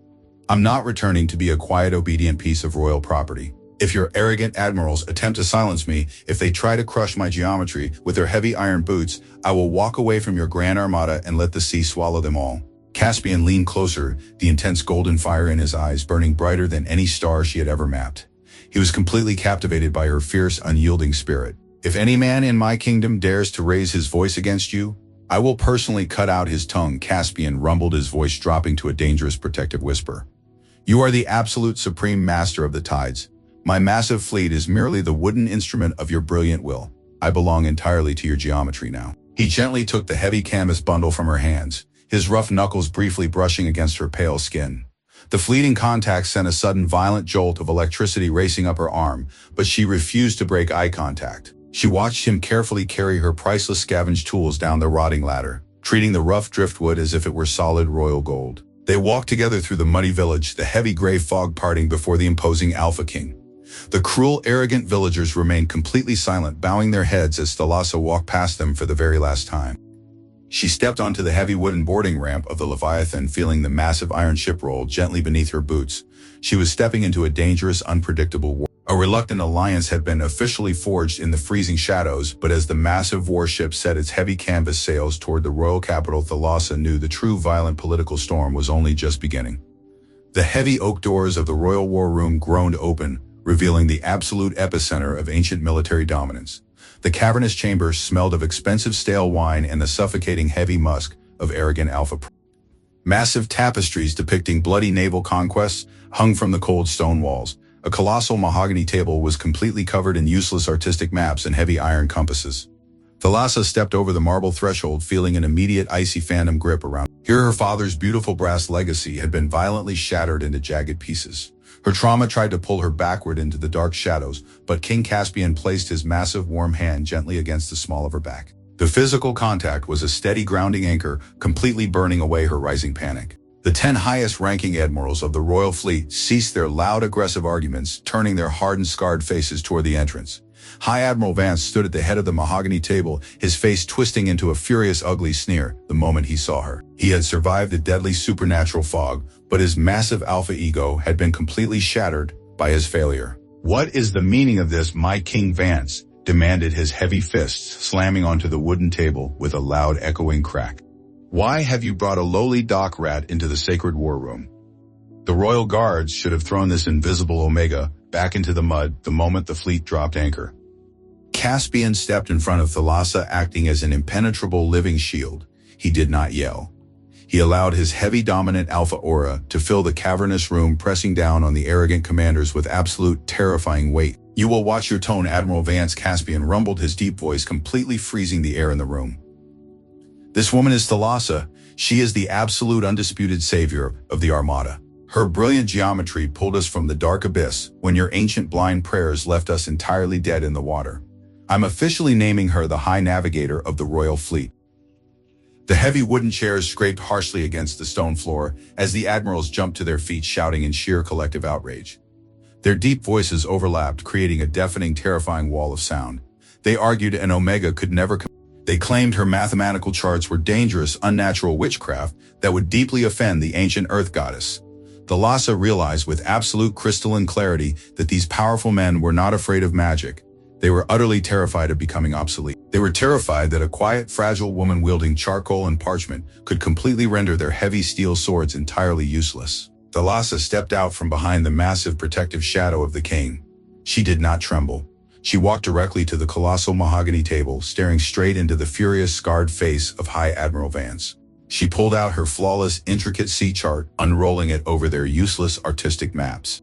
I'm not returning to be a quiet, obedient piece of royal property. If your arrogant admirals attempt to silence me, if they try to crush my geometry with their heavy iron boots, I will walk away from your grand armada and let the sea swallow them all." Caspian leaned closer, the intense golden fire in his eyes burning brighter than any star she had ever mapped. He was completely captivated by her fierce, unyielding spirit. "If any man in my kingdom dares to raise his voice against you, I will personally cut out his tongue," Caspian rumbled, his voice dropping to a dangerous, protective whisper. "You are the absolute supreme master of the tides. My massive fleet is merely the wooden instrument of your brilliant will. I belong entirely to your geometry now." He gently took the heavy canvas bundle from her hands, his rough knuckles briefly brushing against her pale skin. The fleeting contact sent a sudden violent jolt of electricity racing up her arm, but she refused to break eye contact. She watched him carefully carry her priceless scavenged tools down the rotting ladder, treating the rough driftwood as if it were solid royal gold. They walked together through the muddy village, the heavy gray fog parting before the imposing Alpha King. The cruel, arrogant villagers remained completely silent, bowing their heads as Thalassa walked past them for the very last time. She stepped onto the heavy wooden boarding ramp of the Leviathan, feeling the massive iron ship roll gently beneath her boots. She was stepping into a dangerous, unpredictable war. A reluctant alliance had been officially forged in the freezing shadows, but as the massive warship set its heavy canvas sails toward the royal capital, Thalassa knew the true violent political storm was only just beginning. The heavy oak doors of the royal war room groaned open, revealing the absolute epicenter of ancient military dominance. The cavernous chamber smelled of expensive stale wine and the suffocating heavy musk of arrogant alpha. Massive tapestries depicting bloody naval conquests hung from the cold stone walls. A colossal mahogany table was completely covered in useless artistic maps and heavy iron compasses. Thalassa stepped over the marble threshold, feeling an immediate icy phantom grip around. Here her father's beautiful brass legacy had been violently shattered into jagged pieces. Her trauma tried to pull her backward into the dark shadows, but King Caspian placed his massive warm hand gently against the small of her back. The physical contact was a steady grounding anchor, completely burning away her rising panic. The 10 highest-ranking admirals of the royal fleet ceased their loud, aggressive arguments, turning their hardened, scarred faces toward the entrance. High Admiral Vance stood at the head of the mahogany table, his face twisting into a furious, ugly sneer the moment he saw her. He had survived the deadly supernatural fog, but his massive alpha ego had been completely shattered by his failure. "What is the meaning of this, my King Vance?" demanded his heavy fists, slamming onto the wooden table with a loud, echoing crack. "Why have you brought a lowly dock rat into the sacred war room? The royal guards should have thrown this invisible Omega back into the mud the moment the fleet dropped anchor." Caspian stepped in front of Thalassa, acting as an impenetrable living shield. He did not yell. He allowed his heavy dominant alpha aura to fill the cavernous room, pressing down on the arrogant commanders with absolute terrifying weight. "You will watch your tone, Admiral Vance," Caspian rumbled, his deep voice completely freezing the air in the room. "This woman is Thalassa. She is the absolute undisputed savior of the Armada. Her brilliant geometry pulled us from the dark abyss when your ancient blind prayers left us entirely dead in the water. I'm officially naming her the High Navigator of the Royal Fleet." The heavy wooden chairs scraped harshly against the stone floor as the admirals jumped to their feet, shouting in sheer collective outrage. Their deep voices overlapped, creating a deafening, terrifying wall of sound. They argued an Omega could never They claimed her mathematical charts were dangerous, unnatural witchcraft that would deeply offend the ancient Earth goddess. Thalassa realized with absolute crystalline clarity that these powerful men were not afraid of magic. They were utterly terrified of becoming obsolete. They were terrified that a quiet, fragile woman wielding charcoal and parchment could completely render their heavy steel swords entirely useless. Thalassa stepped out from behind the massive protective shadow of the king. She did not tremble. She walked directly to the colossal mahogany table, staring straight into the furious, scarred face of High Admiral Vance. She pulled out her flawless, intricate sea chart, unrolling it over their useless artistic maps.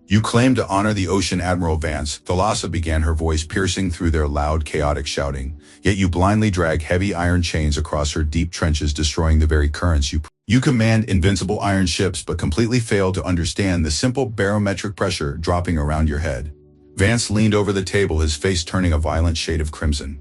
"You claim to honor the ocean, Admiral Vance," Thalassa began, her voice piercing through their loud, chaotic shouting. "Yet you blindly drag heavy iron chains across her deep trenches, destroying the very currents you command invincible iron ships, but completely fail to understand the simple barometric pressure dropping around your head." Vance leaned over the table, his face turning a violent shade of crimson.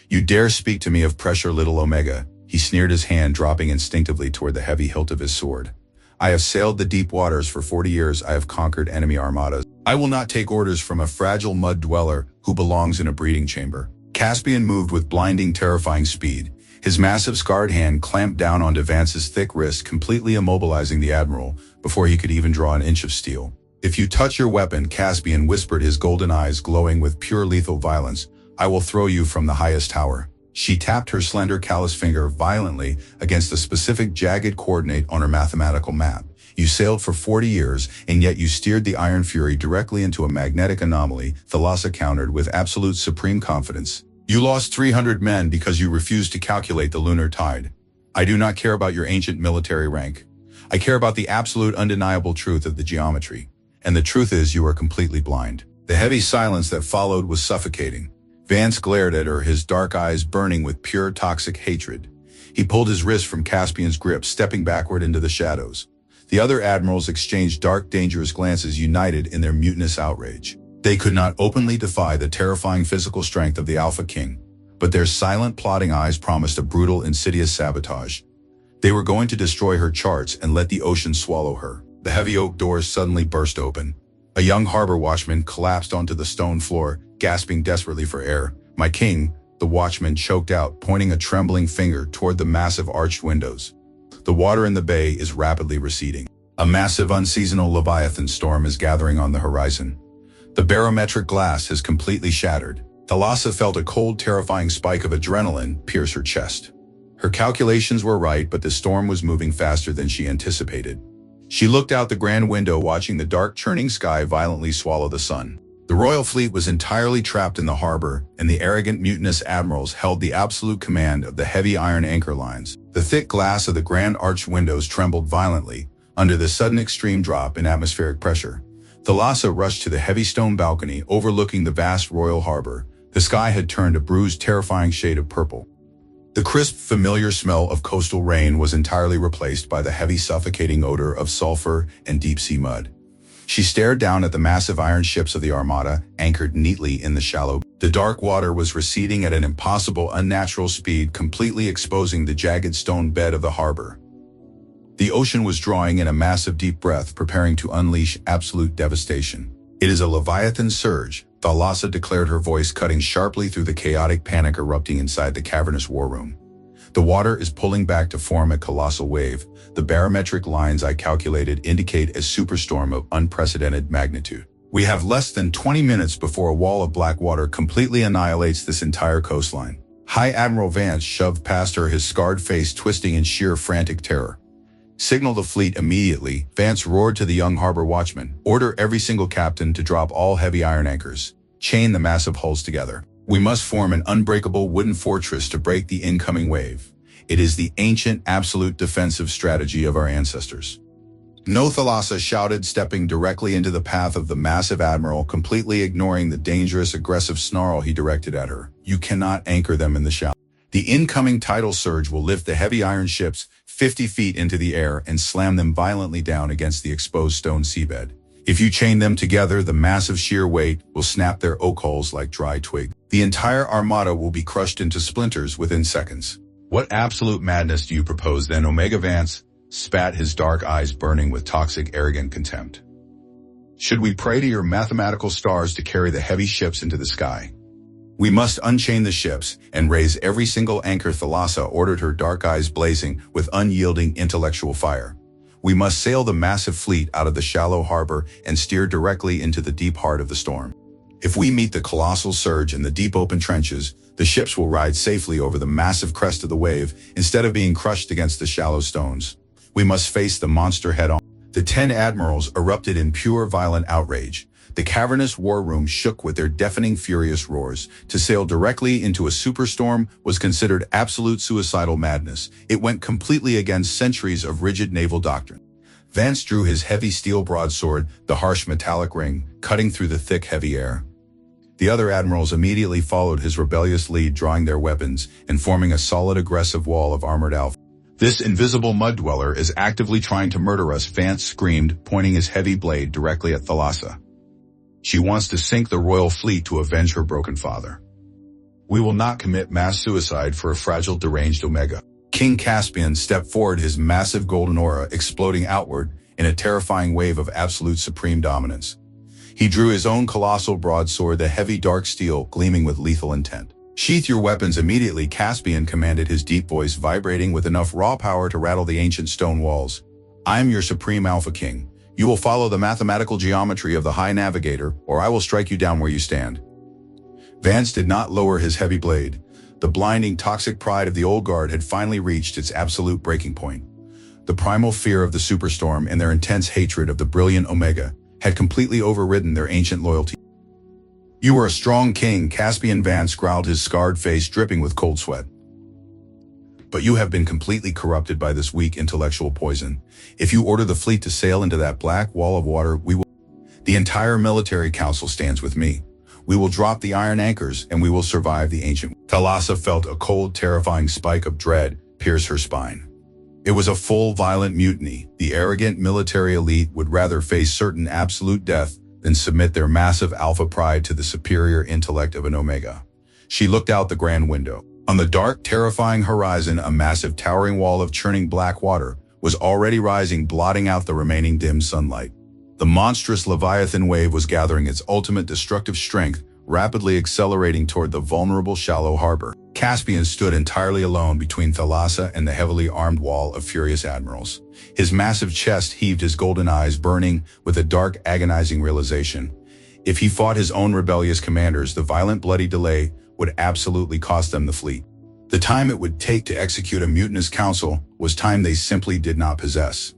"You dare speak to me of pressure, little Omega?" He sneered, his hand dropping instinctively toward the heavy hilt of his sword. "I have sailed the deep waters for 40 years. I have conquered enemy armadas. I will not take orders from a fragile mud dweller who belongs in a breeding chamber." Caspian moved with blinding, terrifying speed. His massive scarred hand clamped down onto Vance's thick wrist, completely immobilizing the admiral before he could even draw an inch of steel. "If you touch your weapon," Caspian whispered, his golden eyes glowing with pure lethal violence, "I will throw you from the highest tower." She tapped her slender, callous finger violently against a specific jagged coordinate on her mathematical map. "You sailed for 40 years, and yet you steered the Iron Fury directly into a magnetic anomaly," Thalassa countered with absolute supreme confidence. "You lost 300 men because you refused to calculate the lunar tide. I do not care about your ancient military rank. I care about the absolute undeniable truth of the geometry. And the truth is, you are completely blind." The heavy silence that followed was suffocating. Vance glared at her, his dark eyes burning with pure toxic hatred. He pulled his wrist from Caspian's grip, stepping backward into the shadows. The other admirals exchanged dark, dangerous glances, united in their mutinous outrage. They could not openly defy the terrifying physical strength of the Alpha King, but their silent, plotting eyes promised a brutal, insidious sabotage. They were going to destroy her charts and let the ocean swallow her. The heavy oak doors suddenly burst open. A young harbor watchman collapsed onto the stone floor, gasping desperately for air. "My king," the watchman choked out, pointing a trembling finger toward the massive arched windows. The water in the bay is rapidly receding. A massive unseasonal Leviathan storm is gathering on the horizon. The barometric glass has completely shattered. Thalassa felt a cold, terrifying spike of adrenaline pierce her chest. Her calculations were right, but the storm was moving faster than she anticipated. She looked out the grand window, watching the dark, churning sky violently swallow the sun. The royal fleet was entirely trapped in the harbor, and the arrogant, mutinous admirals held the absolute command of the heavy iron anchor lines. The thick glass of the grand arched windows trembled violently under the sudden extreme drop in atmospheric pressure. Thalassa rushed to the heavy stone balcony overlooking the vast royal harbor. The sky had turned a bruised, terrifying shade of purple. The crisp, familiar smell of coastal rain was entirely replaced by the heavy, suffocating odor of sulfur and deep-sea mud. She stared down at the massive iron ships of the Armada, anchored neatly in the shallow. The dark water was receding at an impossible, unnatural speed, completely exposing the jagged stone bed of the harbor. The ocean was drawing in a massive deep breath, preparing to unleash absolute devastation. "It is a Leviathan surge," Thalassa declared, her voice cutting sharply through the chaotic panic erupting inside the cavernous war room. "The water is pulling back to form a colossal wave. The barometric lines I calculated indicate a superstorm of unprecedented magnitude. We have less than 20 minutes before a wall of black water completely annihilates this entire coastline." High Admiral Vance shoved past her, his scarred face twisting in sheer frantic terror. "Signal the fleet immediately," Vance roared to the young harbor watchman. "Order every single captain to drop all heavy iron anchors. Chain the massive hulls together. We must form an unbreakable wooden fortress to break the incoming wave. It is the ancient, absolute defensive strategy of our ancestors." "No," Thalassa shouted, stepping directly into the path of the massive admiral, completely ignoring the dangerous, aggressive snarl he directed at her. "You cannot anchor them in the shallow. The incoming tidal surge will lift the heavy iron ships 50 feet into the air and slam them violently down against the exposed stone seabed. If you chain them together, the massive sheer weight will snap their oak hulls like dry twig. The entire armada will be crushed into splinters within seconds." "What absolute madness do you propose then?" Omega Vance spat, his dark eyes burning with toxic, arrogant contempt. "Should we pray to your mathematical stars to carry the heavy ships into the sky? We must unchain the ships and raise every single anchor," Thalassa ordered, her dark eyes blazing with unyielding intellectual fire. "We must sail the massive fleet out of the shallow harbor and steer directly into the deep heart of the storm. If we meet the colossal surge in the deep open trenches, the ships will ride safely over the massive crest of the wave instead of being crushed against the shallow stones. We must face the monster head-on." The 10 admirals erupted in pure, violent outrage. The cavernous war room shook with their deafening, furious roars. To sail directly into a superstorm was considered absolute suicidal madness. It went completely against centuries of rigid naval doctrine. Vance drew his heavy steel broadsword, the harsh metallic ring, cutting through the thick, heavy air. The other admirals immediately followed his rebellious lead, drawing their weapons and forming a solid, aggressive wall of armored alpha. "This invisible mud dweller is actively trying to murder us," Vance screamed, pointing his heavy blade directly at Thalassa. "She wants to sink the royal fleet to avenge her broken father. We will not commit mass suicide for a fragile, deranged Omega." King Caspian stepped forward, his massive golden aura exploding outward in a terrifying wave of absolute supreme dominance. He drew his own colossal broadsword, the heavy dark steel gleaming with lethal intent. "Sheath your weapons immediately," Caspian commanded, his deep voice vibrating with enough raw power to rattle the ancient stone walls. "I am your supreme Alpha King. You will follow the mathematical geometry of the High Navigator, or I will strike you down where you stand." Vance did not lower his heavy blade. The blinding, toxic pride of the old guard had finally reached its absolute breaking point. The primal fear of the superstorm and their intense hatred of the brilliant Omega had completely overridden their ancient loyalty. "You are a strong king," Caspian Vance growled, his scarred face dripping with cold sweat. "But you have been completely corrupted by this weak intellectual poison. If you order the fleet to sail into that black wall of water, we will. The entire military council stands with me. We will drop the iron anchors and we will survive the ancient." Thalassa felt a cold, terrifying spike of dread pierce her spine. It was a full violent mutiny. The arrogant military elite would rather face certain absolute death than submit their massive alpha pride to the superior intellect of an Omega. She looked out the grand window. On the dark, terrifying horizon, a massive towering wall of churning black water was already rising, blotting out the remaining dim sunlight. The monstrous Leviathan wave was gathering its ultimate destructive strength, rapidly accelerating toward the vulnerable shallow harbor. Caspian stood entirely alone between Thalassa and the heavily armed wall of furious admirals. His massive chest heaved, his golden eyes burning with a dark, agonizing realization. If he fought his own rebellious commanders, the violent, bloody delay would absolutely cost them the fleet. The time it would take to execute a mutinous council was time they simply did not possess.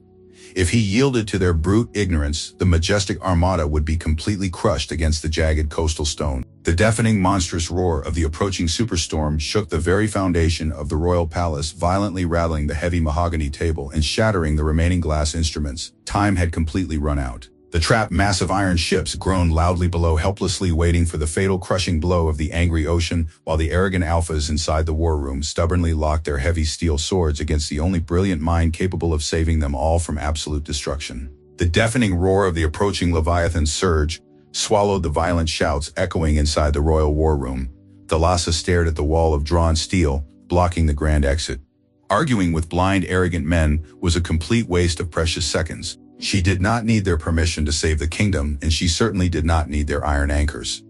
If he yielded to their brute ignorance, the majestic armada would be completely crushed against the jagged coastal stone. The deafening, monstrous roar of the approaching superstorm shook the very foundation of the royal palace, violently rattling the heavy mahogany table and shattering the remaining glass instruments. Time had completely run out. The trapped massive iron ships groaned loudly below, helplessly waiting for the fatal crushing blow of the angry ocean, while the arrogant alphas inside the war room stubbornly locked their heavy steel swords against the only brilliant mind capable of saving them all from absolute destruction. The deafening roar of the approaching Leviathan's surge swallowed the violent shouts echoing inside the royal war room. Thalassa stared at the wall of drawn steel, blocking the grand exit. Arguing with blind, arrogant men was a complete waste of precious seconds. She did not need their permission to save the kingdom, and she certainly did not need their iron anchors.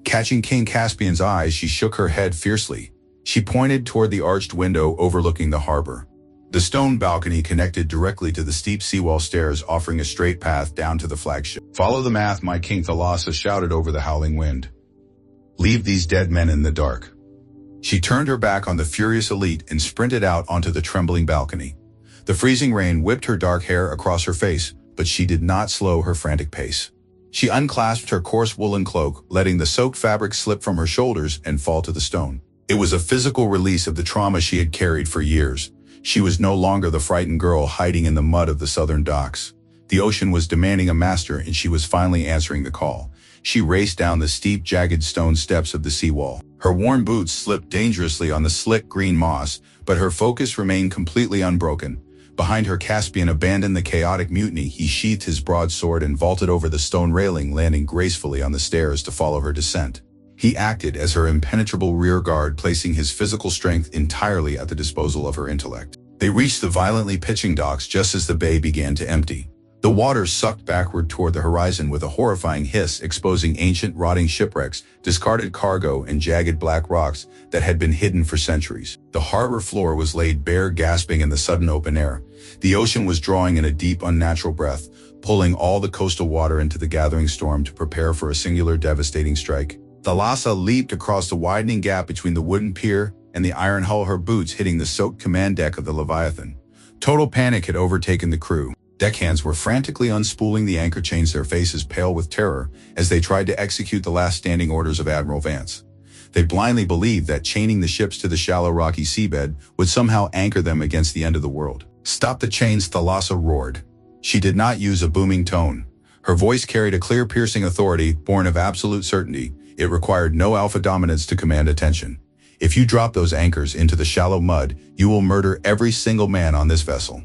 Catching King Caspian's eyes, she shook her head fiercely. She pointed toward the arched window overlooking the harbor. The stone balcony connected directly to the steep seawall stairs, offering a straight path down to the flagship. "Follow the math, my king," Thalassa shouted over the howling wind. "Leave these dead men in the dark." She turned her back on the furious elite and sprinted out onto the trembling balcony. The freezing rain whipped her dark hair across her face, but she did not slow her frantic pace. She unclasped her coarse woolen cloak, letting the soaked fabric slip from her shoulders and fall to the stone. It was a physical release of the trauma she had carried for years. She was no longer the frightened girl hiding in the mud of the southern docks. The ocean was demanding a master, and she was finally answering the call. She raced down the steep, jagged stone steps of the seawall. Her worn boots slipped dangerously on the slick green moss, but her focus remained completely unbroken. Behind her, Caspian abandoned the chaotic mutiny. He sheathed his broadsword and vaulted over the stone railing, landing gracefully on the stairs to follow her descent. He acted as her impenetrable rear guard, placing his physical strength entirely at the disposal of her intellect. They reached the violently pitching docks just as the bay began to empty. The water sucked backward toward the horizon with a horrifying hiss, exposing ancient, rotting shipwrecks, discarded cargo, and jagged black rocks that had been hidden for centuries. The harbor floor was laid bare, gasping in the sudden open air. The ocean was drawing in a deep, unnatural breath, pulling all the coastal water into the gathering storm to prepare for a singular, devastating strike. Thalassa leaped across the widening gap between the wooden pier and the iron hull, her boots hitting the soaked command deck of the Leviathan. Total panic had overtaken the crew. Deckhands were frantically unspooling the anchor chains, their faces pale with terror, as they tried to execute the last standing orders of Admiral Vance. They blindly believed that chaining the ships to the shallow, rocky seabed would somehow anchor them against the end of the world. "Stop the chains," Thalassa roared. She did not use a booming tone. Her voice carried a clear, piercing authority, born of absolute certainty. It required no alpha dominance to command attention. "If you drop those anchors into the shallow mud, you will murder every single man on this vessel.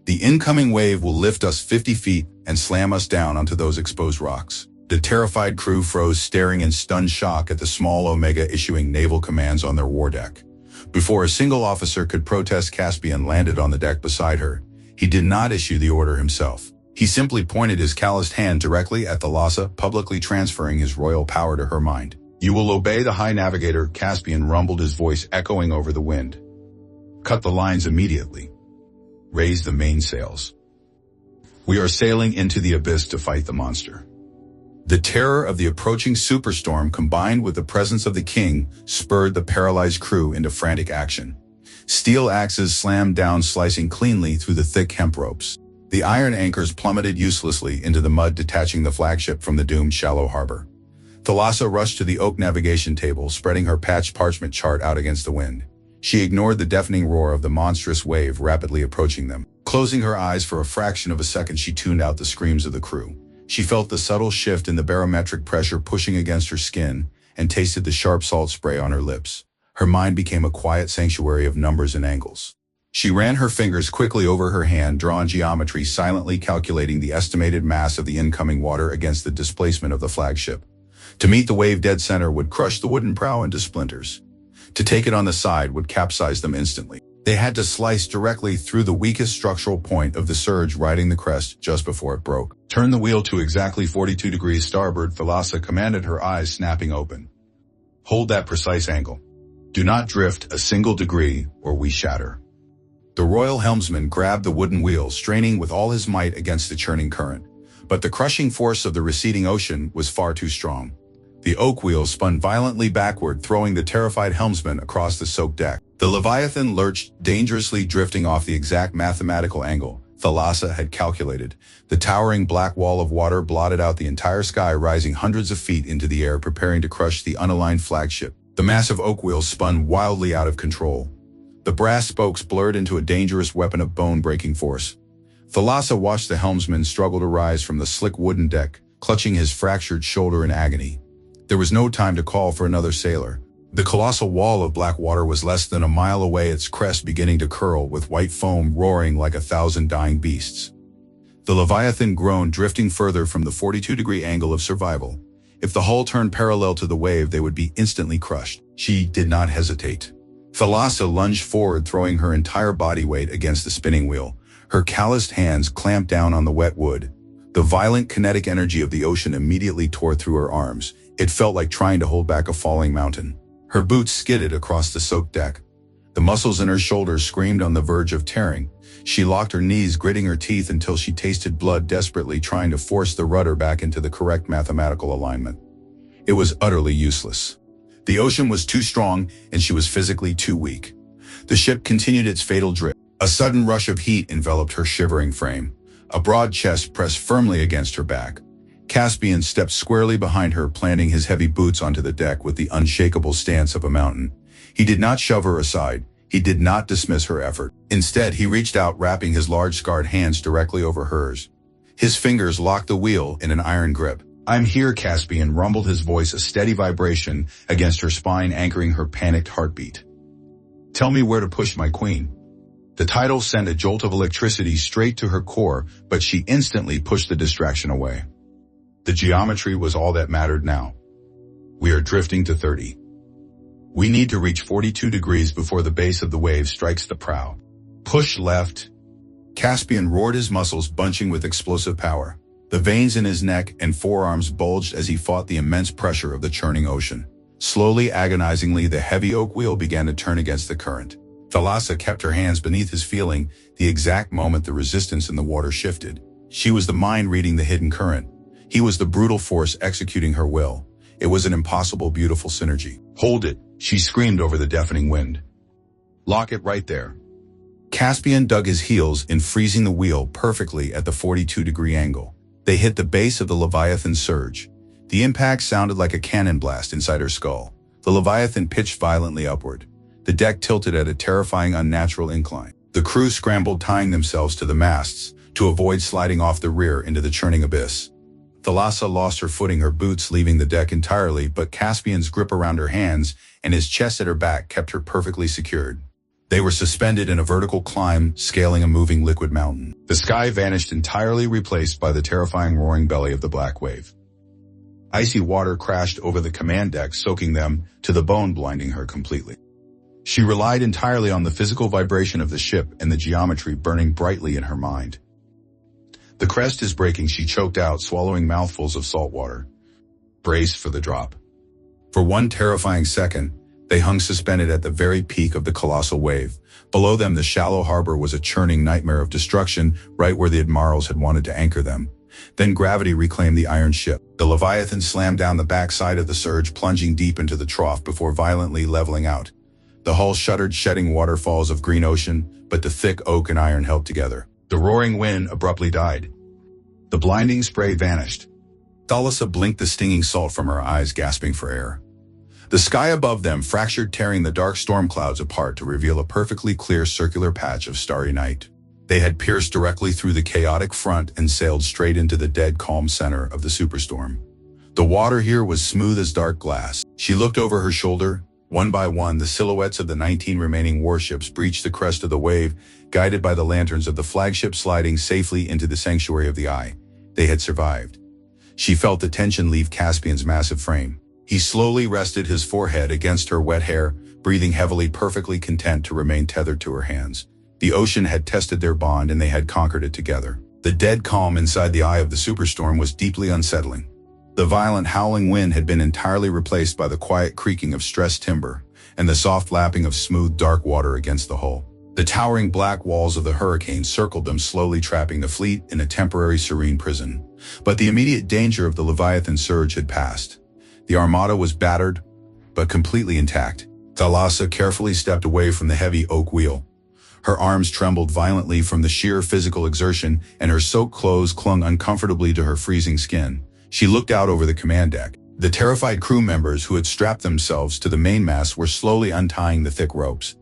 The incoming wave will lift us 50 feet and slam us down onto those exposed rocks." The terrified crew froze, staring in stunned shock at the small Omega issuing naval commands on their war deck. Before a single officer could protest, Caspian landed on the deck beside her. He did not issue the order himself. He simply pointed his calloused hand directly at Thalassa, publicly transferring his royal power to her mind. "You will obey the High Navigator," Caspian rumbled, his voice echoing over the wind. "Cut the lines immediately. Raise the mainsails. We are sailing into the abyss to fight the monster." The terror of the approaching superstorm, combined with the presence of the king, spurred the paralyzed crew into frantic action. Steel axes slammed down, slicing cleanly through the thick hemp ropes. The iron anchors plummeted uselessly into the mud, detaching the flagship from the doomed shallow harbor. Thalassa rushed to the oak navigation table, spreading her patched parchment chart out against the wind. She ignored the deafening roar of the monstrous wave rapidly approaching them. Closing her eyes for a fraction of a second, she tuned out the screams of the crew. She felt the subtle shift in the barometric pressure pushing against her skin and tasted the sharp salt spray on her lips. Her mind became a quiet sanctuary of numbers and angles. She ran her fingers quickly over her hand-drawn geometry, silently calculating the estimated mass of the incoming water against the displacement of the flagship. To meet the wave dead center would crush the wooden prow into splinters. To take it on the side would capsize them instantly. They had to slice directly through the weakest structural point of the surge, riding the crest just before it broke. Turn the wheel to exactly 42 degrees starboard, Thalassa commanded, her eyes snapping open. Hold that precise angle. Do not drift a single degree or we shatter. The royal helmsman grabbed the wooden wheel, straining with all his might against the churning current. But the crushing force of the receding ocean was far too strong. The oak wheel spun violently backward, throwing the terrified helmsman across the soaked deck. The Leviathan lurched dangerously, drifting off the exact mathematical angle Thalassa had calculated. The towering black wall of water blotted out the entire sky, rising hundreds of feet into the air, preparing to crush the unaligned flagship. The massive oak wheel spun wildly out of control. The brass spokes blurred into a dangerous weapon of bone-breaking force. Thalassa watched the helmsman struggle to rise from the slick wooden deck, clutching his fractured shoulder in agony. There was no time to call for another sailor. The colossal wall of black water was less than a mile away, its crest beginning to curl, with white foam roaring like 1,000 dying beasts. The Leviathan groaned, drifting further from the 42-degree angle of survival. If the hull turned parallel to the wave, they would be instantly crushed. She did not hesitate. Thalassa lunged forward, throwing her entire body weight against the spinning wheel. Her calloused hands clamped down on the wet wood. The violent kinetic energy of the ocean immediately tore through her arms. It felt like trying to hold back a falling mountain. Her boots skidded across the soaked deck. The muscles in her shoulders screamed on the verge of tearing. She locked her knees, gritting her teeth until she tasted blood, desperately trying to force the rudder back into the correct mathematical alignment. It was utterly useless. The ocean was too strong, and she was physically too weak. The ship continued its fatal drift. A sudden rush of heat enveloped her shivering frame. A broad chest pressed firmly against her back. Caspian stepped squarely behind her, planting his heavy boots onto the deck with the unshakable stance of a mountain. He did not shove her aside. He did not dismiss her effort. Instead, he reached out, wrapping his large scarred hands directly over hers. His fingers locked the wheel in an iron grip. "I'm here," Caspian rumbled, his voice a steady vibration against her spine, anchoring her panicked heartbeat. "Tell me where to push, my queen." The title sent a jolt of electricity straight to her core, but she instantly pushed the distraction away. The geometry was all that mattered now. "We are drifting to 30. We need to reach 42 degrees before the base of the wave strikes the prow. Push left." Caspian roared, his muscles bunching with explosive power. The veins in his neck and forearms bulged as he fought the immense pressure of the churning ocean. Slowly, agonizingly, the heavy oak wheel began to turn against the current. Thalassa kept her hands beneath his, feeling the exact moment the resistance in the water shifted. She was the mind reading the hidden current. He was the brutal force executing her will. It was an impossible, beautiful synergy. "Hold it," she screamed over the deafening wind. "Lock it right there." Caspian dug his heels in, freezing the wheel perfectly at the 42-degree angle. They hit the base of the Leviathan's surge. The impact sounded like a cannon blast inside her skull. The Leviathan pitched violently upward. The deck tilted at a terrifying, unnatural incline. The crew scrambled, tying themselves to the masts to avoid sliding off the rear into the churning abyss. Thalassa lost her footing, her boots leaving the deck entirely, but Caspian's grip around her hands and his chest at her back kept her perfectly secured. They were suspended in a vertical climb, scaling a moving liquid mountain. The sky vanished entirely, replaced by the terrifying roaring belly of the black wave. Icy water crashed over the command deck, soaking them to the bone, blinding her completely. She relied entirely on the physical vibration of the ship and the geometry burning brightly in her mind. "The crest is breaking," she choked out, swallowing mouthfuls of salt water. Braced for the drop. For one terrifying second, they hung suspended at the very peak of the colossal wave. Below them, the shallow harbor was a churning nightmare of destruction, right where the Admirals had wanted to anchor them. Then gravity reclaimed the iron ship. The Leviathan slammed down the backside of the surge, plunging deep into the trough before violently leveling out. The hull shuddered, shedding waterfalls of green ocean, but the thick oak and iron held together. The roaring wind abruptly died. The blinding spray vanished. Thalassa blinked, the stinging salt from her eyes, gasping for air. The sky above them fractured, tearing the dark storm clouds apart to reveal a perfectly clear circular patch of starry night. They had pierced directly through the chaotic front and sailed straight into the dead calm center of the superstorm. The water here was smooth as dark glass. She looked over her shoulder. One by one, the silhouettes of the 19 remaining warships breached the crest of the wave, guided by the lanterns of the flagship sliding safely into the sanctuary of the Eye. They had survived. She felt the tension leave Caspian's massive frame. He slowly rested his forehead against her wet hair, breathing heavily, perfectly content to remain tethered to her hands. The ocean had tested their bond and they had conquered it together. The dead calm inside the eye of the superstorm was deeply unsettling. The violent howling wind had been entirely replaced by the quiet creaking of stressed timber and the soft lapping of smooth dark water against the hull. The towering black walls of the hurricane circled them, slowly trapping the fleet in a temporary serene prison. But the immediate danger of the Leviathan surge had passed. The armada was battered, but completely intact. Thalassa carefully stepped away from the heavy oak wheel. Her arms trembled violently from the sheer physical exertion, and her soaked clothes clung uncomfortably to her freezing skin. She looked out over the command deck. The terrified crew members who had strapped themselves to the mainmast were slowly untying the thick ropes.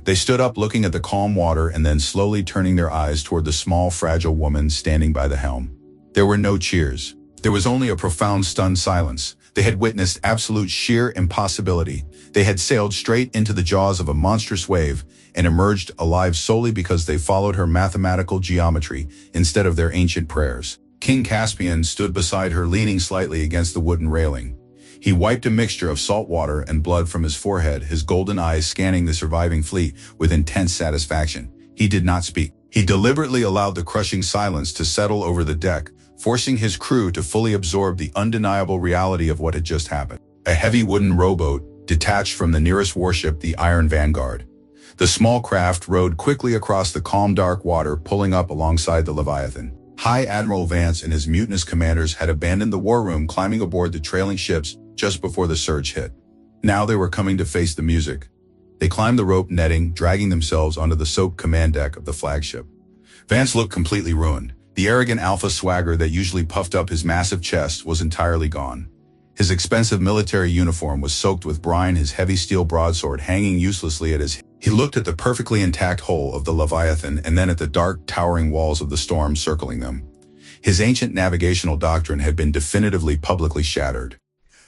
They stood up, looking at the calm water and then slowly turning their eyes toward the small, fragile woman standing by the helm. There were no cheers. There was only a profound, stunned silence. They had witnessed absolute sheer impossibility. They had sailed straight into the jaws of a monstrous wave and emerged alive solely because they followed her mathematical geometry instead of their ancient prayers. King Caspian stood beside her, leaning slightly against the wooden railing. He wiped a mixture of salt water and blood from his forehead, his golden eyes scanning the surviving fleet with intense satisfaction. He did not speak. He deliberately allowed the crushing silence to settle over the deck, forcing his crew to fully absorb the undeniable reality of what had just happened. A heavy wooden rowboat detached from the nearest warship, the Iron Vanguard. The small craft rowed quickly across the calm dark water, pulling up alongside the Leviathan. High Admiral Vance and his mutinous commanders had abandoned the war room, climbing aboard the trailing ships just before the surge hit. Now they were coming to face the music. They climbed the rope netting, dragging themselves onto the soaked command deck of the flagship. Vance looked completely ruined. The arrogant alpha swagger that usually puffed up his massive chest was entirely gone. His expensive military uniform was soaked with brine, his heavy steel broadsword hanging uselessly at his hip. He looked at the perfectly intact hull of the Leviathan and then at the dark, towering walls of the storm circling them. His ancient navigational doctrine had been definitively publicly shattered.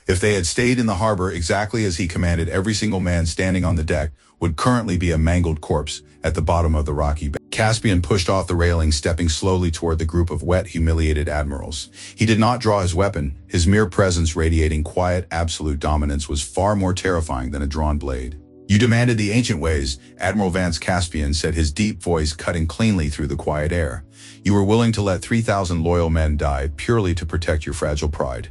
If they had stayed in the harbor exactly as he commanded, every single man standing on the deck would currently be a mangled corpse at the bottom of the rocky bay. Caspian pushed off the railing, stepping slowly toward the group of wet, humiliated admirals. He did not draw his weapon. His mere presence, radiating quiet, absolute dominance, was far more terrifying than a drawn blade. "You demanded the ancient ways," Admiral Vance Caspian said, his deep voice cutting cleanly through the quiet air. "You were willing to let 3,000 loyal men die purely to protect your fragile pride.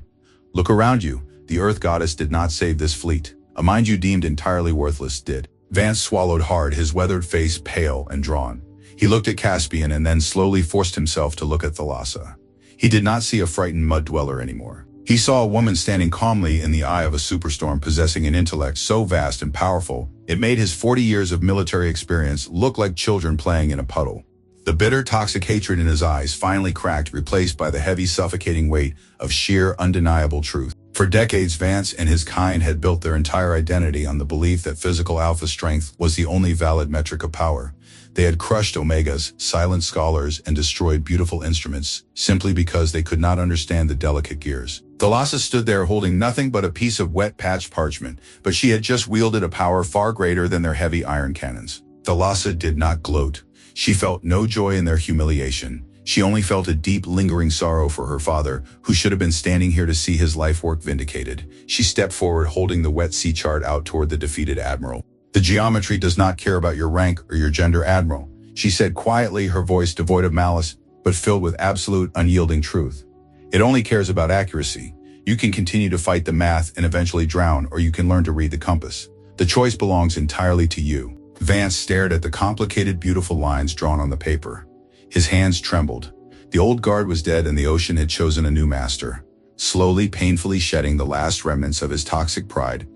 Look around you. The Earth Goddess did not save this fleet. A mind you deemed entirely worthless did." Vance swallowed hard, his weathered face pale and drawn. He looked at Caspian and then slowly forced himself to look at Thalassa. He did not see a frightened mud dweller anymore. He saw a woman standing calmly in the eye of a superstorm, possessing an intellect so vast and powerful, it made his 40 years of military experience look like children playing in a puddle. The bitter, toxic hatred in his eyes finally cracked, replaced by the heavy, suffocating weight of sheer, undeniable truth. For decades, Vance and his kind had built their entire identity on the belief that physical alpha strength was the only valid metric of power. They had crushed omegas, silent scholars, and destroyed beautiful instruments simply because they could not understand the delicate gears. Thalassa stood there holding nothing but a piece of wet patched parchment, but she had just wielded a power far greater than their heavy iron cannons. Thalassa did not gloat. She felt no joy in their humiliation. She only felt a deep, lingering sorrow for her father, who should have been standing here to see his life work vindicated. She stepped forward, holding the wet sea chart out toward the defeated admiral. "The geometry does not care about your rank or your gender, Admiral," she said quietly, her voice devoid of malice, but filled with absolute, unyielding truth. "It only cares about accuracy. You can continue to fight the math and eventually drown, or you can learn to read the compass. The choice belongs entirely to you." Vance stared at the complicated, beautiful lines drawn on the paper. His hands trembled. The old guard was dead and the ocean had chosen a new master. Slowly, painfully shedding the last remnants of his toxic pride,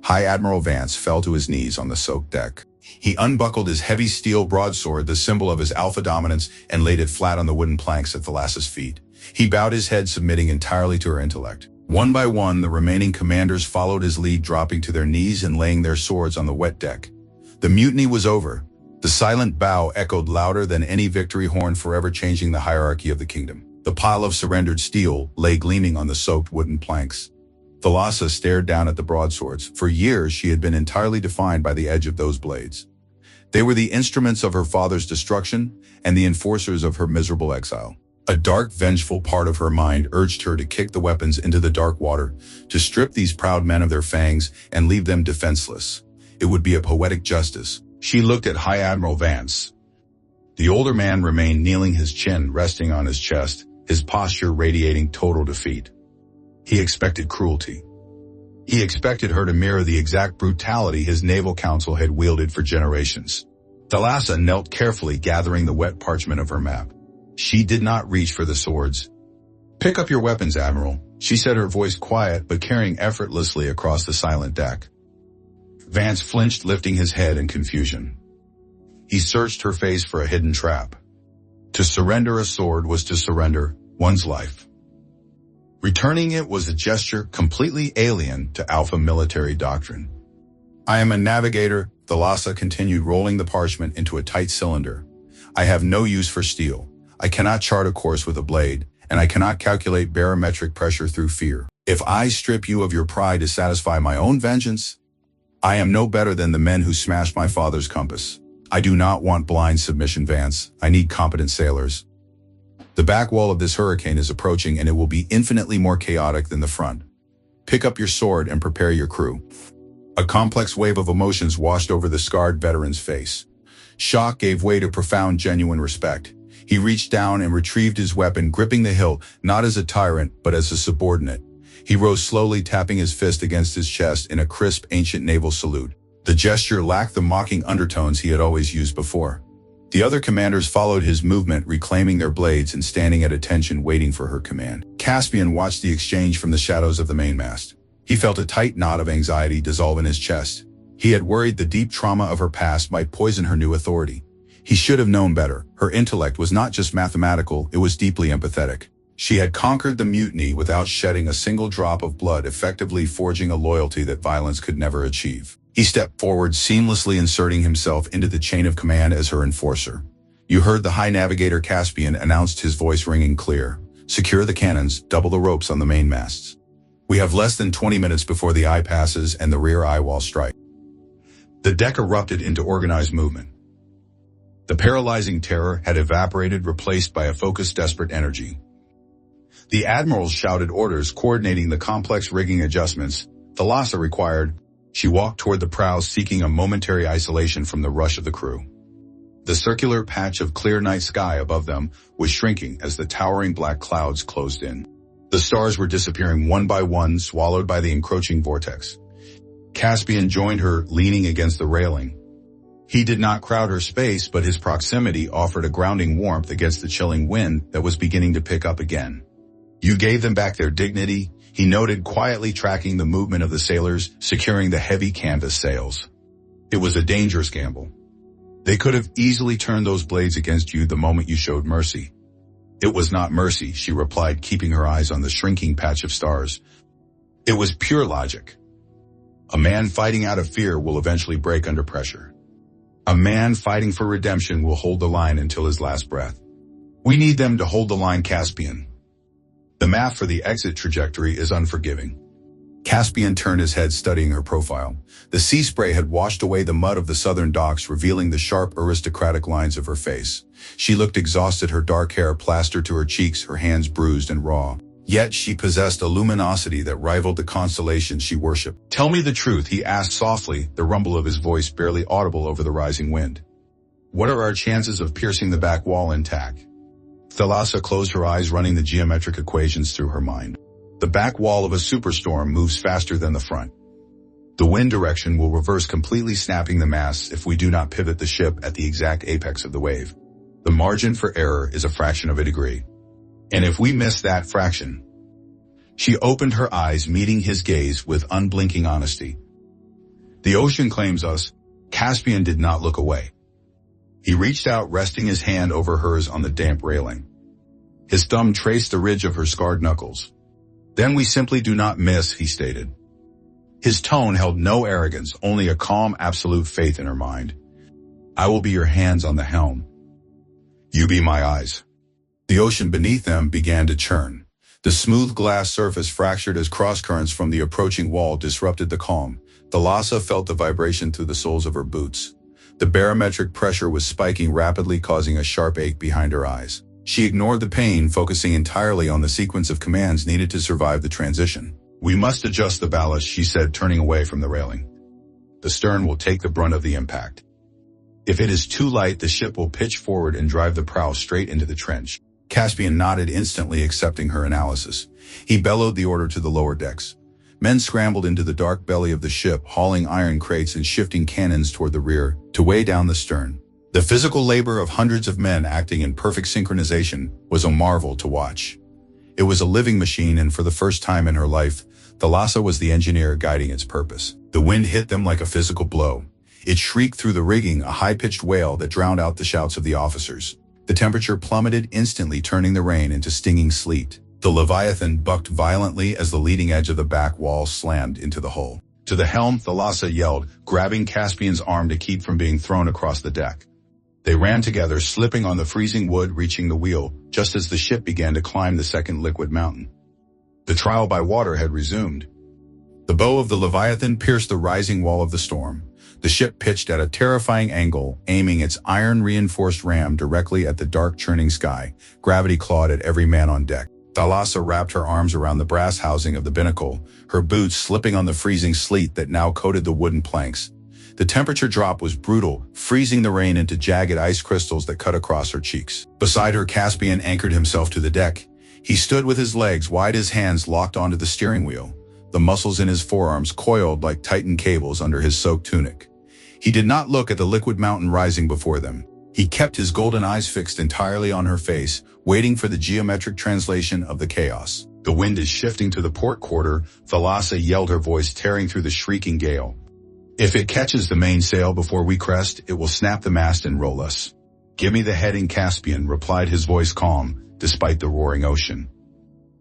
High Admiral Vance fell to his knees on the soaked deck. He unbuckled his heavy steel broadsword, the symbol of his alpha dominance, and laid it flat on the wooden planks at Thalassa's feet. He bowed his head, submitting entirely to her intellect. One by one, the remaining commanders followed his lead, dropping to their knees and laying their swords on the wet deck. The mutiny was over. The silent bow echoed louder than any victory horn, forever changing the hierarchy of the kingdom. The pile of surrendered steel lay gleaming on the soaked wooden planks. Thalassa stared down at the broadswords. For years, she had been entirely defined by the edge of those blades. They were the instruments of her father's destruction and the enforcers of her miserable exile. A dark, vengeful part of her mind urged her to kick the weapons into the dark water, to strip these proud men of their fangs and leave them defenseless. It would be a poetic justice. She looked at High Admiral Vance. The older man remained kneeling, his chin resting on his chest, his posture radiating total defeat. He expected cruelty. He expected her to mirror the exact brutality his naval council had wielded for generations. Thalassa knelt carefully, gathering the wet parchment of her map. She did not reach for the swords. "Pick up your weapons, Admiral," she said, her voice quiet but carrying effortlessly across the silent deck. Vance flinched, lifting his head in confusion. He searched her face for a hidden trap. To surrender a sword was to surrender one's life. Returning it was a gesture completely alien to Alpha military doctrine. "I am a navigator," Thalassa continued, rolling the parchment into a tight cylinder. "I have no use for steel. I cannot chart a course with a blade, and I cannot calculate barometric pressure through fear. If I strip you of your pride to satisfy my own vengeance, I am no better than the men who smashed my father's compass. I do not want blind submission, Vance. I need competent sailors. The back wall of this hurricane is approaching, and it will be infinitely more chaotic than the front. Pick up your sword and prepare your crew." A complex wave of emotions washed over the scarred veteran's face. Shock gave way to profound, genuine respect. He reached down and retrieved his weapon, gripping the hilt, not as a tyrant, but as a subordinate. He rose slowly, tapping his fist against his chest in a crisp, ancient naval salute. The gesture lacked the mocking undertones he had always used before. The other commanders followed his movement, reclaiming their blades and standing at attention, waiting for her command. Caspian watched the exchange from the shadows of the mainmast. He felt a tight knot of anxiety dissolve in his chest. He had worried the deep trauma of her past might poison her new authority. He should have known better. Her intellect was not just mathematical, it was deeply empathetic. She had conquered the mutiny without shedding a single drop of blood, effectively forging a loyalty that violence could never achieve. He stepped forward, seamlessly inserting himself into the chain of command as her enforcer. "You heard the High Navigator," Caspian announced, his voice ringing clear. "Secure the cannons, double the ropes on the mainmasts. We have less than 20 minutes before the eye passes and the rear eye wall strike." The deck erupted into organized movement. The paralyzing terror had evaporated, replaced by a focused, desperate energy. The admirals shouted orders, coordinating the complex rigging adjustments Thalassa required. She walked toward the prow, seeking a momentary isolation from the rush of the crew. The circular patch of clear night sky above them was shrinking as the towering black clouds closed in. The stars were disappearing one by one, swallowed by the encroaching vortex. Caspian joined her, leaning against the railing. He did not crowd her space, but his proximity offered a grounding warmth against the chilling wind that was beginning to pick up again. "You gave them back their dignity," he noted, quietly tracking the movement of the sailors, securing the heavy canvas sails. "It was a dangerous gamble. They could have easily turned those blades against you the moment you showed mercy." "It was not mercy," she replied, keeping her eyes on the shrinking patch of stars. "It was pure logic. A man fighting out of fear will eventually break under pressure. A man fighting for redemption will hold the line until his last breath. We need them to hold the line, Caspian. The map for the exit trajectory is unforgiving." Caspian turned his head, studying her profile. The sea spray had washed away the mud of the southern docks, revealing the sharp, aristocratic lines of her face. She looked exhausted, her dark hair plastered to her cheeks, her hands bruised and raw. Yet she possessed a luminosity that rivaled the constellations she worshipped. "Tell me the truth," he asked softly, the rumble of his voice barely audible over the rising wind. "What are our chances of piercing the back wall intact?" Thalassa closed her eyes, running the geometric equations through her mind. "The back wall of a superstorm moves faster than the front. The wind direction will reverse completely, snapping the masts if we do not pivot the ship at the exact apex of the wave. The margin for error is a fraction of a degree. And if we miss that fraction..." She opened her eyes, meeting his gaze with unblinking honesty. "The ocean claims us." Caspian did not look away. He reached out, resting his hand over hers on the damp railing. His thumb traced the ridge of her scarred knuckles. "Then we simply do not miss," he stated. His tone held no arrogance, only a calm, absolute faith in her mind. "I will be your hands on the helm. You be my eyes." The ocean beneath them began to churn. The smooth glass surface fractured as crosscurrents from the approaching wall disrupted the calm. Thalassa felt the vibration through the soles of her boots. The barometric pressure was spiking rapidly, causing a sharp ache behind her eyes. She ignored the pain, focusing entirely on the sequence of commands needed to survive the transition. "We must adjust the ballast," she said, turning away from the railing. "The stern will take the brunt of the impact. If it is too light, the ship will pitch forward and drive the prow straight into the trench." Caspian nodded, instantly accepting her analysis. He bellowed the order to the lower decks. Men scrambled into the dark belly of the ship, hauling iron crates and shifting cannons toward the rear to weigh down the stern. The physical labor of hundreds of men acting in perfect synchronization was a marvel to watch. It was a living machine, and for the first time in her life, Thalassa was the engineer guiding its purpose. The wind hit them like a physical blow. It shrieked through the rigging, a high-pitched wail that drowned out the shouts of the officers. The temperature plummeted instantly, turning the rain into stinging sleet. The Leviathan bucked violently as the leading edge of the back wall slammed into the hull. "To the helm," Thalassa yelled, grabbing Caspian's arm to keep from being thrown across the deck. They ran together, slipping on the freezing wood, reaching the wheel, just as the ship began to climb the second liquid mountain. The trial by water had resumed. The bow of the Leviathan pierced the rising wall of the storm. The ship pitched at a terrifying angle, aiming its iron-reinforced ram directly at the dark churning sky. Gravity clawed at every man on deck. Thalassa wrapped her arms around the brass housing of the binnacle, her boots slipping on the freezing sleet that now coated the wooden planks. The temperature drop was brutal, freezing the rain into jagged ice crystals that cut across her cheeks. Beside her, Caspian anchored himself to the deck. He stood with his legs wide, his hands locked onto the steering wheel. The muscles in his forearms coiled like tightened cables under his soaked tunic. He did not look at the liquid mountain rising before them. He kept his golden eyes fixed entirely on her face, waiting for the geometric translation of the chaos. "The wind is shifting to the port quarter," Thalassa yelled, her voice tearing through the shrieking gale. "If it catches the mainsail before we crest, it will snap the mast and roll us." "Give me the heading," Caspian replied, his voice calm, despite the roaring ocean.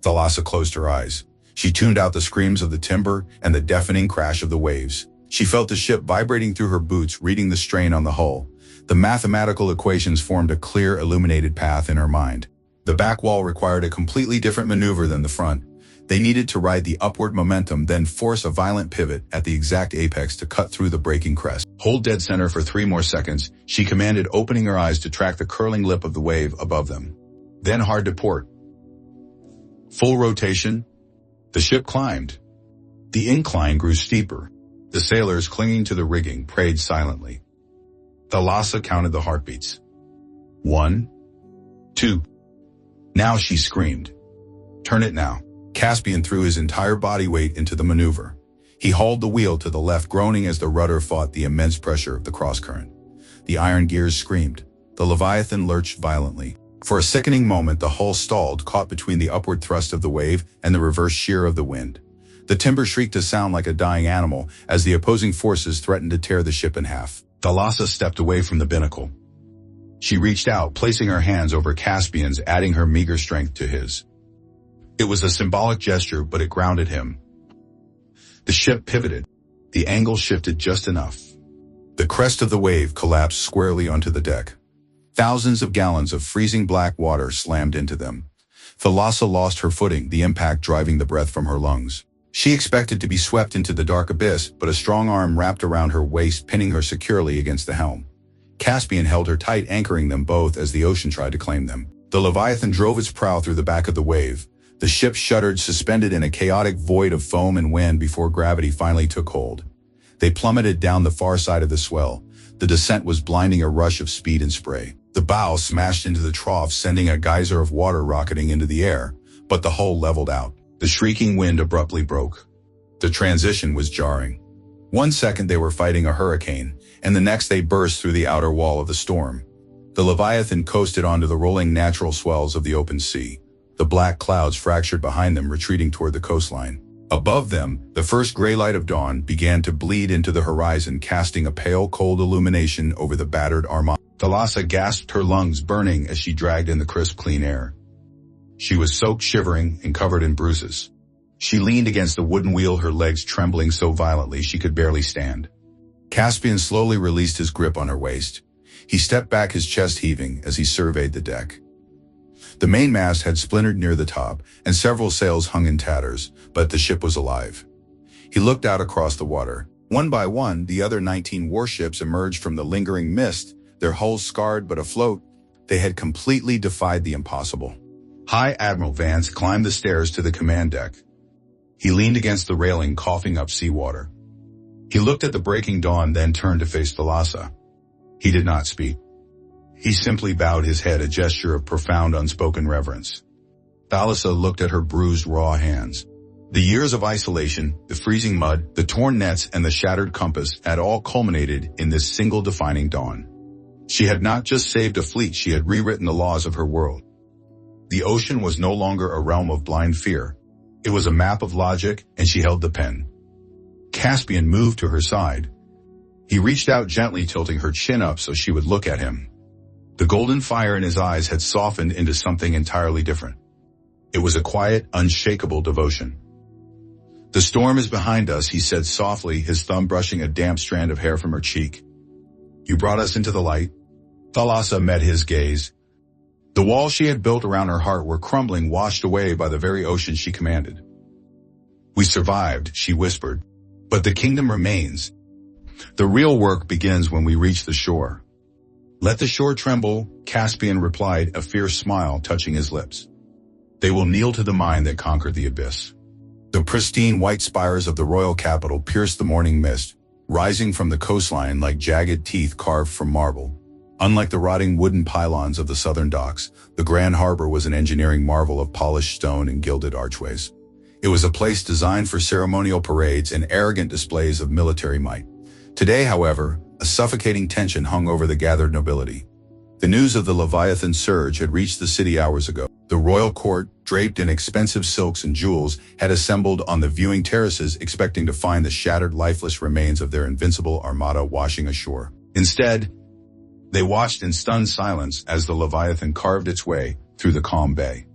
Thalassa closed her eyes. She tuned out the screams of the timber and the deafening crash of the waves. She felt the ship vibrating through her boots, reading the strain on the hull. The mathematical equations formed a clear, illuminated path in her mind. The back wall required a completely different maneuver than the front. They needed to ride the upward momentum, then force a violent pivot at the exact apex to cut through the breaking crest. "Hold dead center for 3 more seconds," she commanded, opening her eyes to track the curling lip of the wave above them. Then hard to port. Full rotation. The ship climbed. The incline grew steeper. The sailors, clinging to the rigging, prayed silently. Thalassa counted the heartbeats. 1, 2. "Now," she screamed. "Turn it now." Caspian threw his entire body weight into the maneuver. He hauled the wheel to the left, groaning as the rudder fought the immense pressure of the cross-current. The iron gears screamed. The Leviathan lurched violently. For a sickening moment, the hull stalled, caught between the upward thrust of the wave and the reverse shear of the wind. The timber shrieked a sound like a dying animal as the opposing forces threatened to tear the ship in half. Thalassa stepped away from the binnacle. She reached out, placing her hands over Caspian's, adding her meager strength to his. It was a symbolic gesture, but it grounded him. The ship pivoted. The angle shifted just enough. The crest of the wave collapsed squarely onto the deck. Thousands of gallons of freezing black water slammed into them. Thalassa lost her footing, the impact driving the breath from her lungs. She expected to be swept into the dark abyss, but a strong arm wrapped around her waist, pinning her securely against the helm. Caspian held her tight, anchoring them both as the ocean tried to claim them. The Leviathan drove its prow through the back of the wave. The ship shuddered, suspended in a chaotic void of foam and wind before gravity finally took hold. They plummeted down the far side of the swell. The descent was blinding, a rush of speed and spray. The bow smashed into the trough, sending a geyser of water rocketing into the air, but the hull leveled out. The shrieking wind abruptly broke. The transition was jarring. 1 second they were fighting a hurricane, and the next they burst through the outer wall of the storm. The Leviathan coasted onto the rolling natural swells of the open sea. The black clouds fractured behind them, retreating toward the coastline. Above them, the first gray light of dawn began to bleed into the horizon, casting a pale, cold illumination over the battered armada. Thalassa gasped, her lungs burning as she dragged in the crisp, clean air. She was soaked, shivering, and covered in bruises. She leaned against the wooden wheel, her legs trembling so violently she could barely stand. Caspian slowly released his grip on her waist. He stepped back, his chest heaving as he surveyed the deck. The mainmast had splintered near the top, and several sails hung in tatters, but the ship was alive. He looked out across the water. One by one, the other 19 warships emerged from the lingering mist, their hulls scarred but afloat. They had completely defied the impossible. High Admiral Vance climbed the stairs to the command deck. He leaned against the railing, coughing up seawater. He looked at the breaking dawn, then turned to face Thalassa. He did not speak. He simply bowed his head, a gesture of profound unspoken reverence. Thalassa looked at her bruised, raw hands. The years of isolation, the freezing mud, the torn nets, and the shattered compass had all culminated in this single defining dawn. She had not just saved a fleet, she had rewritten the laws of her world. The ocean was no longer a realm of blind fear. It was a map of logic, and she held the pen. Caspian moved to her side. He reached out gently, tilting her chin up so she would look at him. The golden fire in his eyes had softened into something entirely different. It was a quiet, unshakable devotion. "The storm is behind us," he said softly, his thumb brushing a damp strand of hair from her cheek. "You brought us into the light." Thalassa met his gaze. The walls she had built around her heart were crumbling, washed away by the very ocean she commanded. "We survived," she whispered. "But the kingdom remains. The real work begins when we reach the shore." "Let the shore tremble," Caspian replied, a fierce smile touching his lips. "They will kneel to the mind that conquered the abyss." The pristine white spires of the royal capital pierced the morning mist, rising from the coastline like jagged teeth carved from marble. Unlike the rotting wooden pylons of the southern docks, the Grand Harbor was an engineering marvel of polished stone and gilded archways. It was a place designed for ceremonial parades and arrogant displays of military might. Today, however, a suffocating tension hung over the gathered nobility. The news of the Leviathan surge had reached the city hours ago. The royal court, draped in expensive silks and jewels, had assembled on the viewing terraces, expecting to find the shattered, lifeless remains of their invincible armada washing ashore. Instead, they watched in stunned silence as the Leviathan carved its way through the calm bay.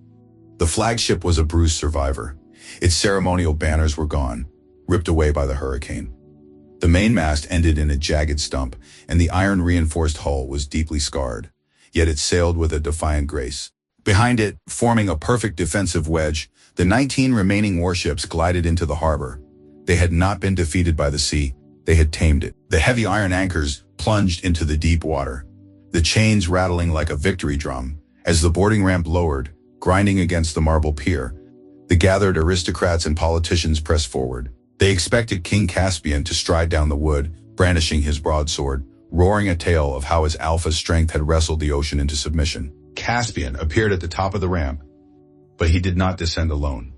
The flagship was a bruised survivor. Its ceremonial banners were gone, ripped away by the hurricane. The mainmast ended in a jagged stump, and the iron-reinforced hull was deeply scarred, yet it sailed with a defiant grace. Behind it, forming a perfect defensive wedge, the 19 remaining warships glided into the harbor. They had not been defeated by the sea, they had tamed it. The heavy iron anchors plunged into the deep water, the chains rattling like a victory drum. As the boarding ramp lowered, grinding against the marble pier, the gathered aristocrats and politicians pressed forward. They expected King Caspian to stride down the wood, brandishing his broadsword, roaring a tale of how his alpha strength had wrestled the ocean into submission. Caspian appeared at the top of the ramp, but he did not descend alone.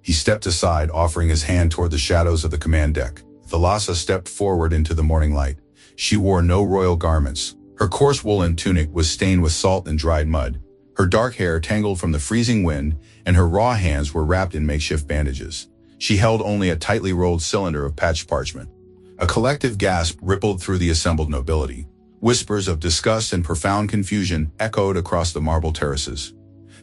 He stepped aside, offering his hand toward the shadows of the command deck. Thalassa stepped forward into the morning light. She wore no royal garments. Her coarse woolen tunic was stained with salt and dried mud. Her dark hair tangled from the freezing wind, and her raw hands were wrapped in makeshift bandages. She held only a tightly rolled cylinder of patched parchment. A collective gasp rippled through the assembled nobility. Whispers of disgust and profound confusion echoed across the marble terraces.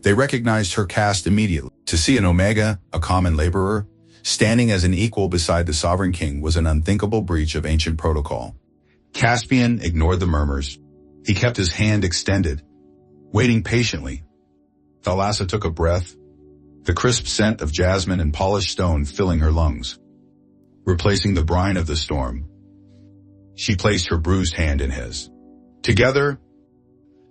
They recognized her caste immediately. To see an Omega, a common laborer, standing as an equal beside the sovereign king was an unthinkable breach of ancient protocol. Caspian ignored the murmurs. He kept his hand extended, waiting patiently. Thalassa took a breath, the crisp scent of jasmine and polished stone filling her lungs. Replacing the brine of the storm, she placed her bruised hand in his. Together,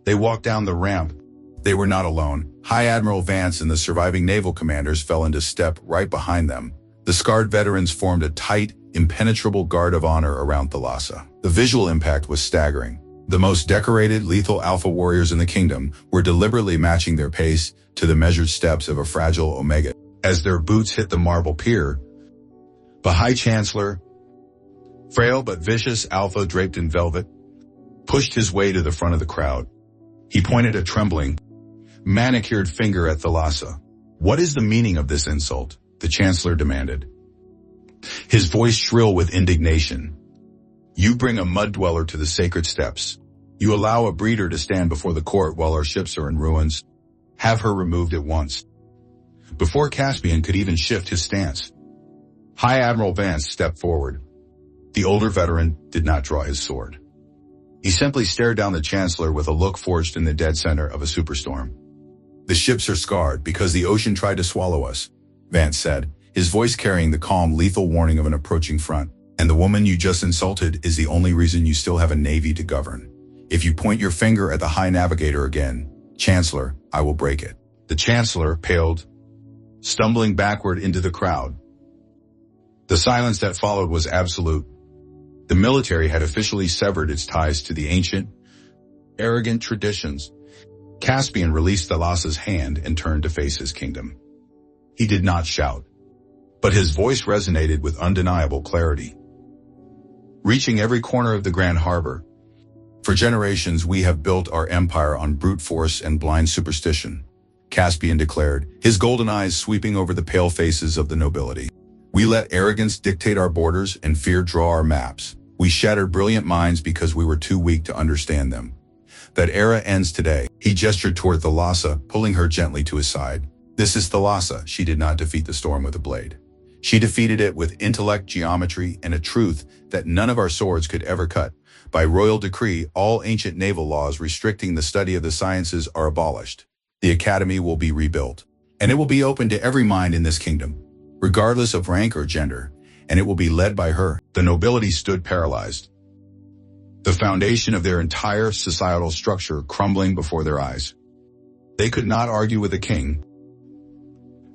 they walked down the ramp. They were not alone. High Admiral Vance and the surviving naval commanders fell into step right behind them. The scarred veterans formed a tight, impenetrable guard of honor around Thalassa. The visual impact was staggering. The most decorated, lethal alpha warriors in the kingdom were deliberately matching their pace to the measured steps of a fragile Omega. As their boots hit the marble pier, the High Chancellor, frail but vicious alpha draped in velvet, pushed his way to the front of the crowd. He pointed a trembling, manicured finger at Thalassa. "What is the meaning of this insult?" the Chancellor demanded, his voice shrill with indignation. "You bring a mud dweller to the sacred steps. You allow a breeder to stand before the court while our ships are in ruins. Have her removed at once." Before Caspian could even shift his stance, High Admiral Vance stepped forward. The older veteran did not draw his sword. He simply stared down the Chancellor with a look forged in the dead center of a superstorm. The ships are scarred because the ocean tried to swallow us, Vance said, his voice carrying the calm, lethal warning of an approaching front. And the woman you just insulted is the only reason you still have a navy to govern. If you point your finger at the High Navigator again, Chancellor, I will break it. The Chancellor paled, stumbling backward into the crowd. The silence that followed was absolute. The military had officially severed its ties to the ancient, arrogant traditions. Caspian released Thalassa's hand and turned to face his kingdom. He did not shout, but his voice resonated with undeniable clarity, reaching every corner of the Grand Harbor. For generations we have built our empire on brute force and blind superstition, Caspian declared, his golden eyes sweeping over the pale faces of the nobility. We let arrogance dictate our borders and fear draw our maps. We shattered brilliant minds because we were too weak to understand them. That era ends today. He gestured toward Thalassa, pulling her gently to his side. This is Thalassa. She did not defeat the storm with a blade. She defeated it with intellect, geometry, and a truth that none of our swords could ever cut. By royal decree, all ancient naval laws restricting the study of the sciences are abolished. The academy will be rebuilt, and it will be open to every mind in this kingdom, regardless of rank or gender, and it will be led by her. The nobility stood paralyzed, the foundation of their entire societal structure crumbling before their eyes. They could not argue with the king,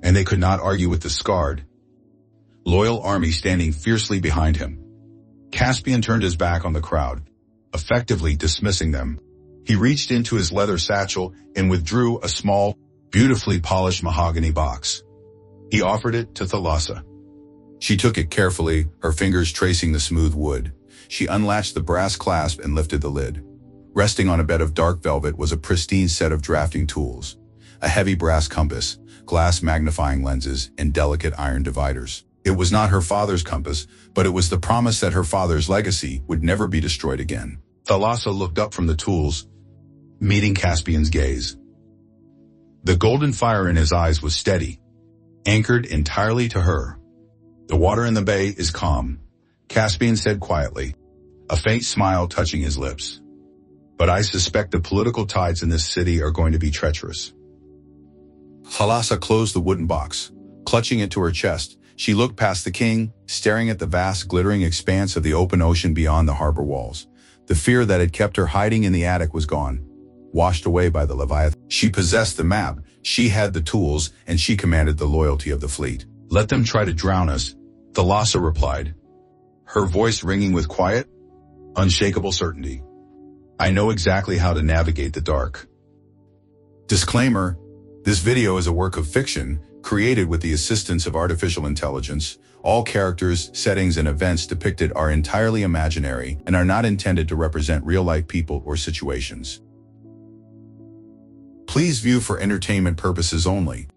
and they could not argue with the scarred, loyal army standing fiercely behind him. Caspian turned his back on the crowd, effectively dismissing them. He reached into his leather satchel and withdrew a small, beautifully polished mahogany box. He offered it to Thalassa. She took it carefully, her fingers tracing the smooth wood. She unlatched the brass clasp and lifted the lid. Resting on a bed of dark velvet was a pristine set of drafting tools, a heavy brass compass, glass magnifying lenses, and delicate iron dividers. It was not her father's compass, but it was the promise that her father's legacy would never be destroyed again. Thalassa looked up from the tools, meeting Caspian's gaze. The golden fire in his eyes was steady, anchored entirely to her. The water in the bay is calm, Caspian said quietly, a faint smile touching his lips. But I suspect the political tides in this city are going to be treacherous. Thalassa closed the wooden box. Clutching it to her chest, she looked past the king, staring at the vast glittering expanse of the open ocean beyond the harbor walls. The fear that had kept her hiding in the attic was gone, washed away by the Leviathan. She possessed the map, she had the tools, and she commanded the loyalty of the fleet. Let them try to drown us, Thalassa replied, her voice ringing with quiet, unshakable certainty. I know exactly how to navigate the dark. Disclaimer: this video is a work of fiction, created with the assistance of artificial intelligence. All characters, settings, and events depicted are entirely imaginary and are not intended to represent real-life people or situations. Please view for entertainment purposes only.